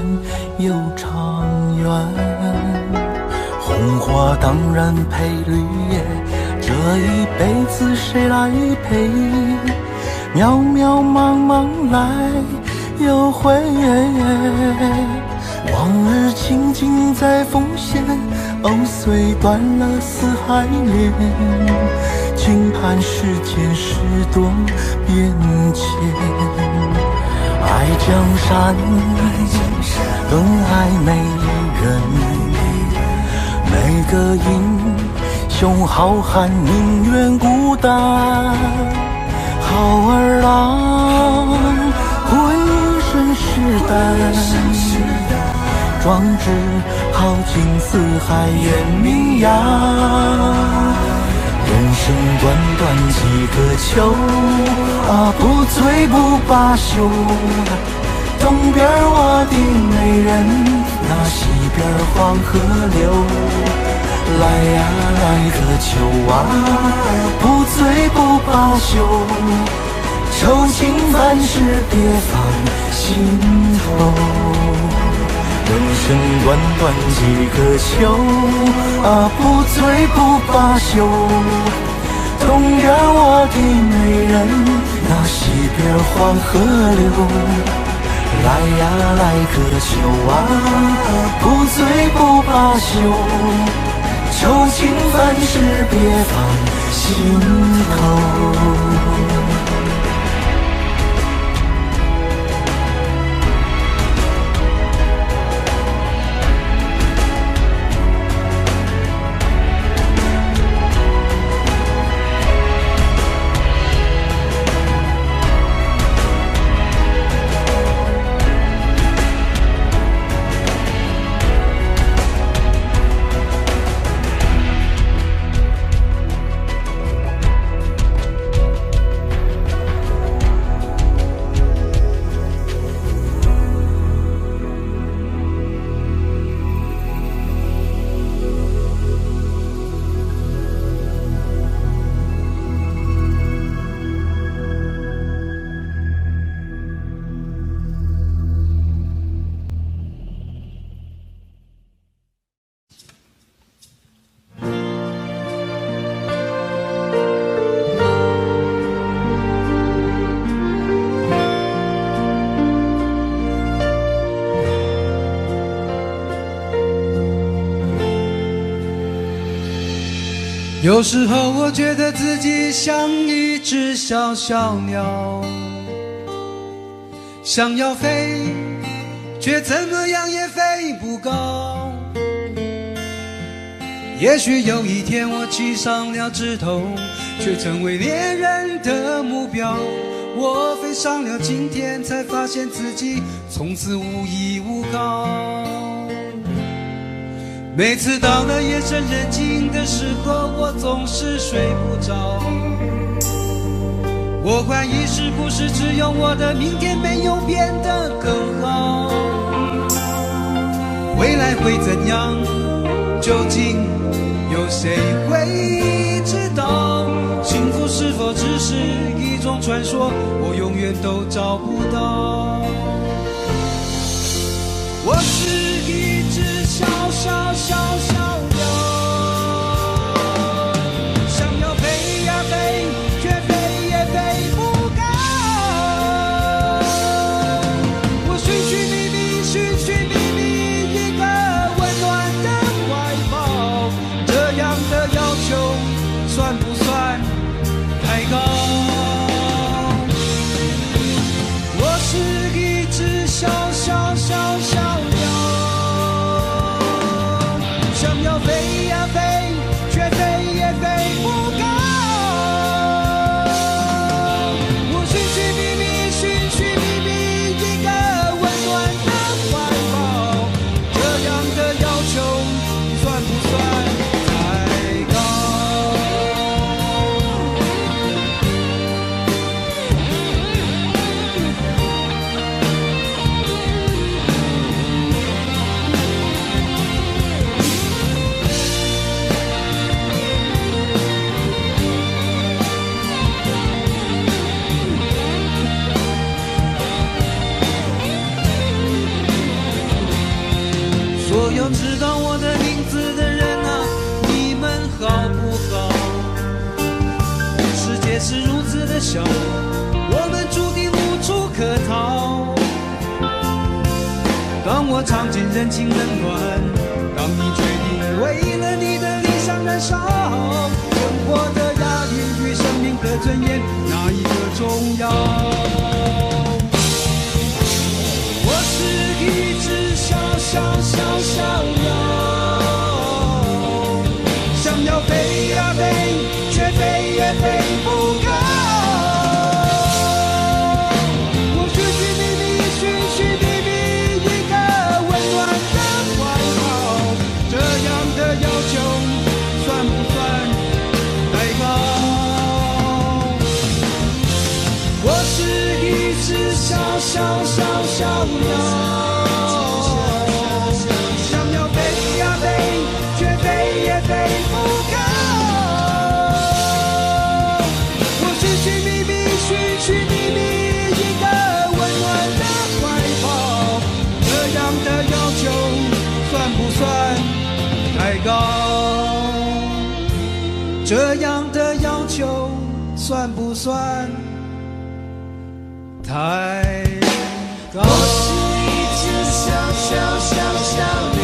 又长远。红花当然配绿叶，这一辈子谁来陪？渺渺茫茫来又回，往日情景在浮现，藕虽断了丝还连，轻叹世间事多变迁。爱江山更爱美人，每个英雄好汉宁愿孤单。好儿郎浑身是胆，壮志豪情四海远名扬。人生短短几个秋啊，不醉不罢休。东边我的美人，那西边黄河流。来呀来个酒啊，不醉不罢休。愁情烦事别放心头。人生短短几个秋啊，不醉不罢休。东边我的美人，那西边黄河流。来呀来个酒啊，不醉不罢休。愁情烦事别放心头。有时候我觉得自己像一只小小鸟，想要飞，却怎么样也飞不高。也许有一天我栖上了枝头，却成为猎人的目标。我飞上了青天，才发现自己从此无依无靠。每次到了夜深人静的时候，我总是睡不着。我怀疑是不是只有我的明天没有变得更好？未来会怎样？究竟有谁会知道？幸福是否只是一种传说？我永远都找不到。我是一只小小小小鸟，想要飞呀飞，却飞也飞不高。我寻寻觅觅，寻寻觅觅一个温暖的怀抱，这样的要求算不算太高？我是一只小小小小鸟，想要飞呀飞，却飞也飞不高。我寻寻觅觅，寻寻觅觅一个温暖的怀抱，这样的要求算不算太高？所有知道我的名字的人啊，你们好不好？世界是如此的小，我们注定无处可逃。当我尝尽人情冷暖，当你决定为了你的理想燃烧，生活的压力与生命的尊严，哪一个重要？我是一只小小小小鸟，想要飞呀飞，却飞也飞不高。我寻寻觅觅，寻寻觅觅一个温暖的怀抱，这样的要求算不算太高？我是一只小小小小鸟，想要飞呀飞，却飞也飞不高。我寻寻觅觅，寻寻觅觅一个温暖的怀抱，这样的要求算不算太高？这样的要求算不算太高？我是一只小小小小鸟，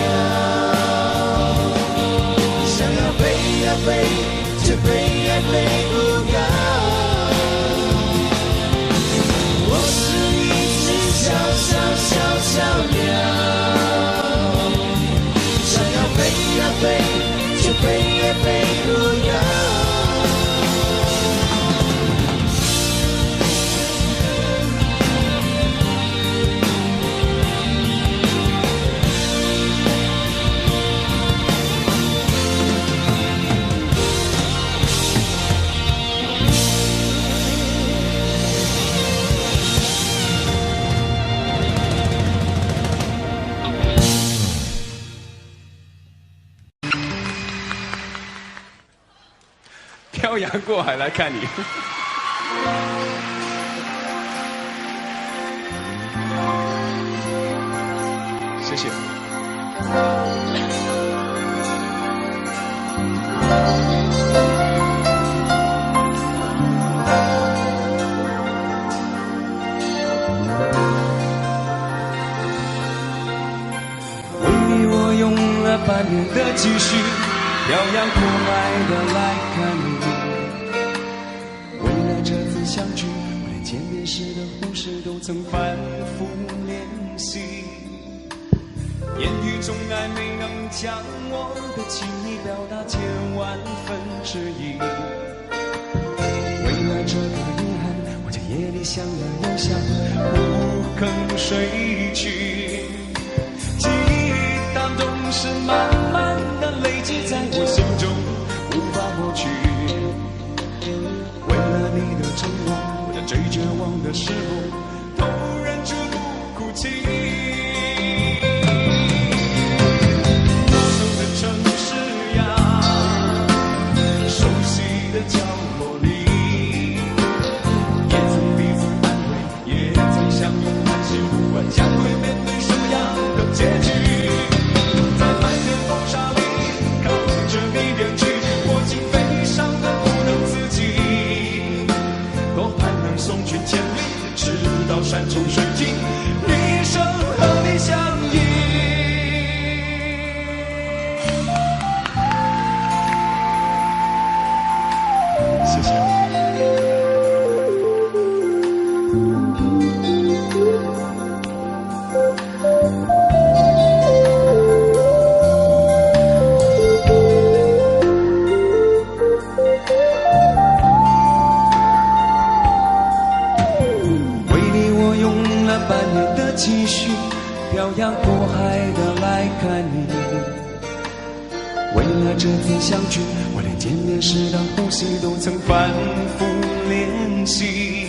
想要飞呀飞，却飞也飞不高。我是一只小小小小鸟，想要飞呀飞，却飞也飞不高。漂洋过海来看你。谢谢。为你我用了半年的积蓄，漂洋过海的来看你。为了这次相聚，我连见面时的呼视都曾反复练习。言语中还没能将我的情意表达千万分之一。为了这个遗憾，我在夜里你想了又想，无坑水去。记忆它总是慢慢的累积在我心中，无法抹去。为了你的承诺，我在最绝望的时候，都忍住不哭泣。陌生的城市呀，熟悉的角落里，也曾彼此安慰，也曾相拥叹息，不管将会面对什么样的结局。在漫天风沙里看着你远去，我竟悲伤得不能自己。多盼能送君千里，直到山穷水尽，一生和你相依。谢谢。为你我用了半年的积蓄，漂洋过海的来看你。为了这次相聚，我连见面时的呼吸都曾反复练习。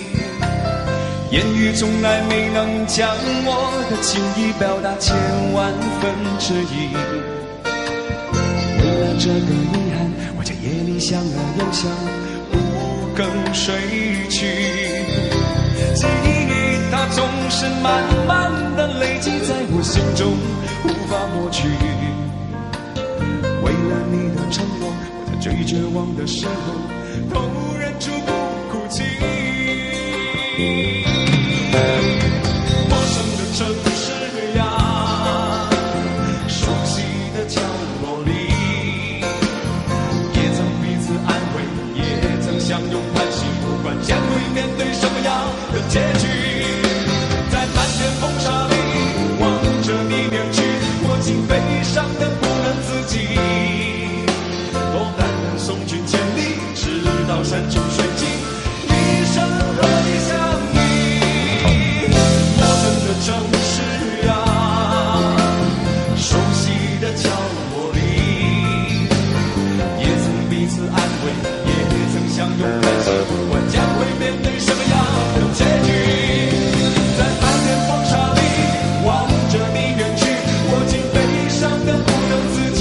言语从来没能将我的情意表达千万分之一。为了这个遗憾，我在夜里想了又想，无更睡去。记忆它总是慢慢的累积在我心中，无法抹去。为了你的承诺，我在最绝望的时候，都忍住不哭泣。陌生的城市呀，熟悉的角落里，也曾彼此安慰，也曾相拥叹息，不管将会面对什么样的结局。在漫天风沙里望着你远去，我竟悲伤得不能自己。多盼能送君千里，直到山穷水尽，一生和你相依。陌生的城市呀，熟悉的角落里，也曾彼此安慰，也曾相拥叹息，不管将会面对什么样的结局。在漫天风沙里望着你远去，我竟悲伤得不能自己。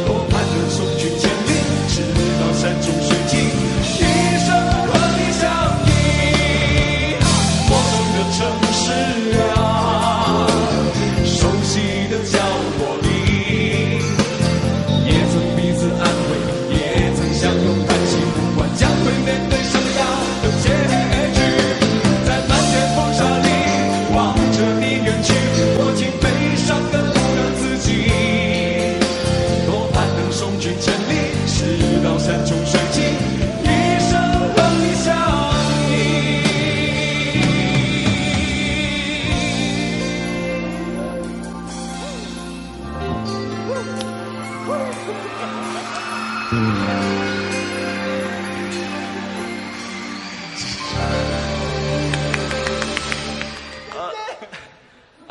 多盼能送君千里，直到山穷水尽，一生和你相依。陌生的城市呀，熟悉的角落里，也曾彼此安慰，也曾相拥叹息，不管将会面对什么样的结局。在漫天风沙里望着你远去，我竟悲伤得不能自己。多盼能送君千里，直到山穷水尽，一生和你相依。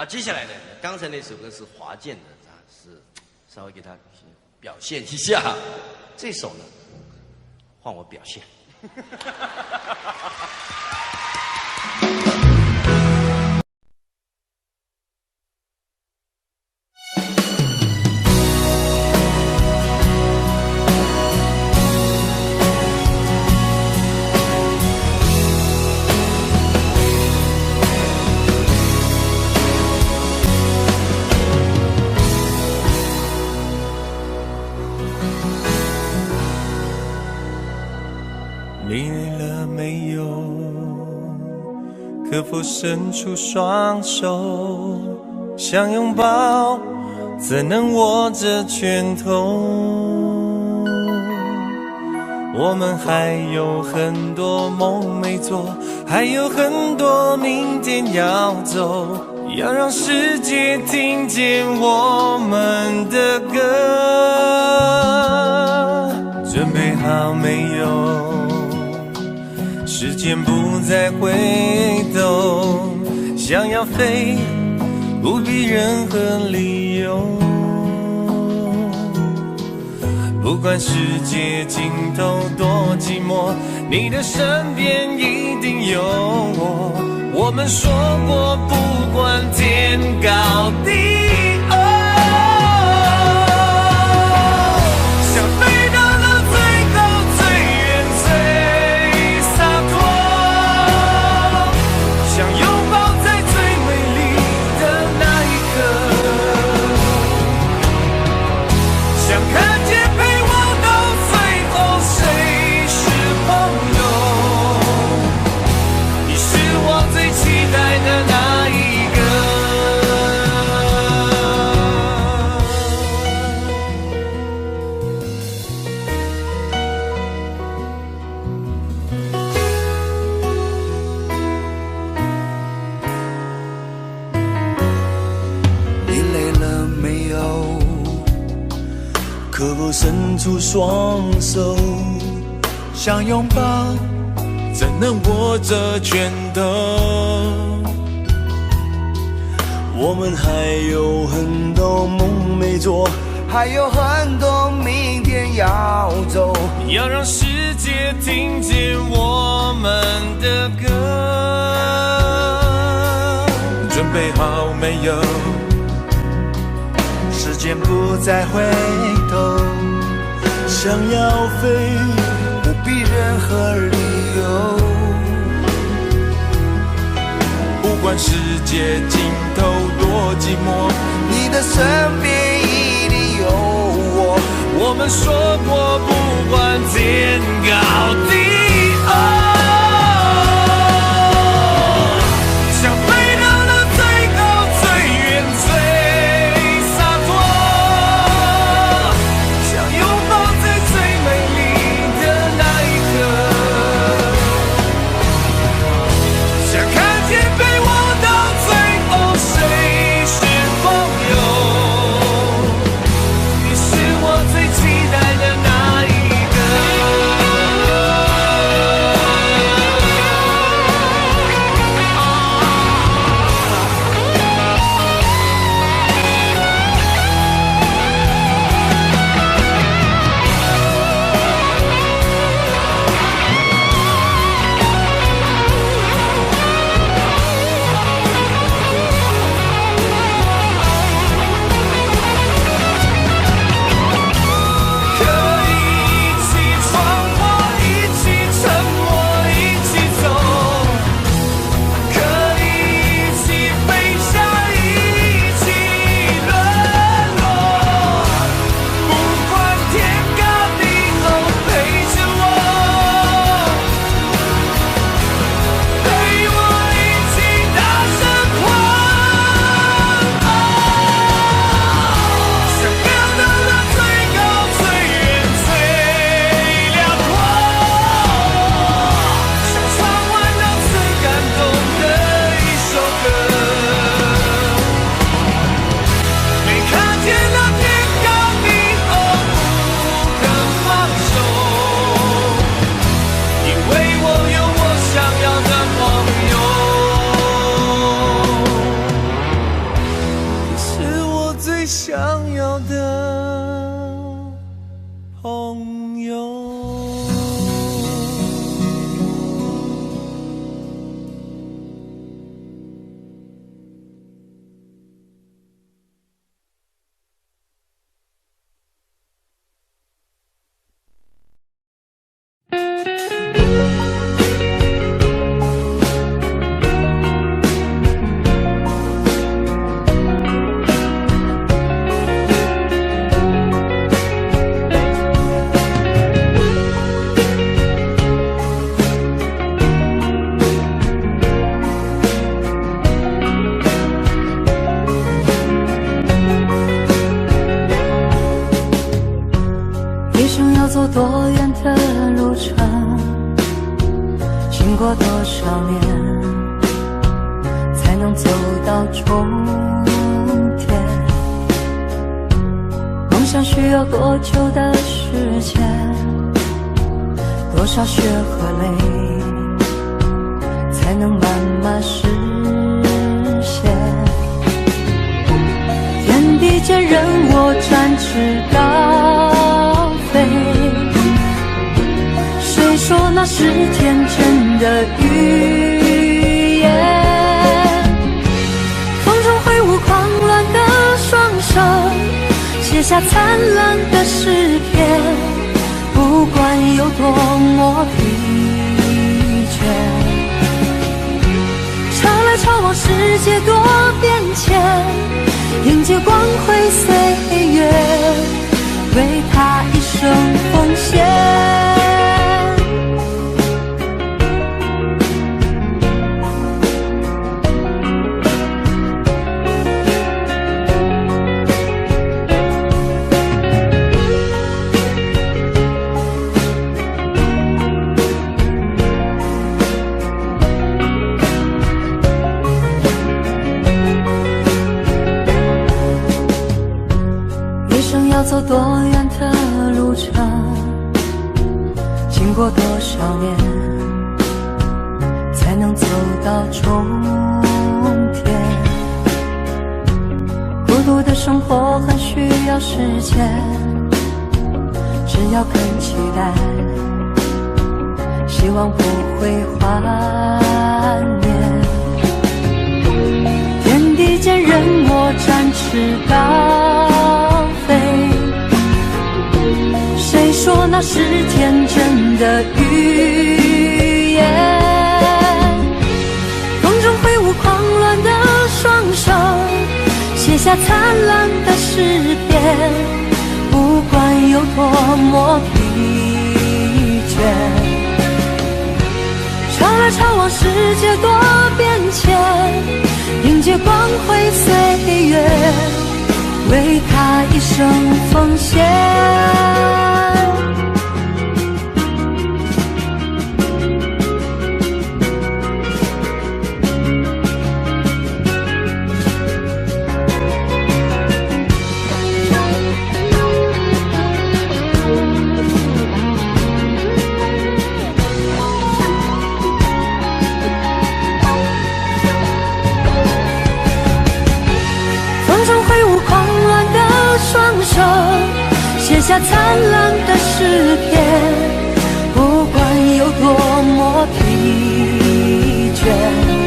接下来呢，刚才那首歌是华健的，是稍微给他表现一下。这首呢，换我表现。你累了没有？可否伸出双手，想拥抱，怎能握着拳头？我们还有很多梦没做，还有很多明天要走，要让世界听见我们的歌。准备好没有？时间不再回头，想要飞不必任何理由，不管世界尽头多寂寞，你的身边一定有我。我们说过不管天高地伸出双手，想拥抱，怎能握着拳头？我们还有很多梦没做，还有很多明天要走，要让世界听见我们的歌。准备好没有？时间不再回头，想要飞不必任何理由，不管世界尽头多寂寞，你的身边一定有我。我们说过不管天高地厚，想飞到那最高最远最洒脱，想拥抱在最美丽的那一刻，想看见被握到最后谁是朋友，你是我最期待的那一个。想要的朋友。走多远的路程，经过多少年，才能走到终点？梦想需要多久的时间？多少血和泪，才能慢慢实现。天地间任我展翅高飞，谁说那是天真的语言？风中挥舞狂乱的双手，写下灿烂的诗篇，不管有多么疲倦。潮来潮往，世界多变迁，迎接光辉岁月，为他一生奉献。要走多远的路程，经过多少年，才能走到终点？孤独的生活很需要时间，只要肯期待，希望不会幻灭。天地间任我展翅高飞，谁说那是天真的语言？风中挥舞狂乱的双手，写下灿烂的诗篇，不管有多么疲倦。潮来潮往，世界多变迁，迎接光辉岁月，为他一生奉献。写下灿烂的诗篇，不管有多么疲倦。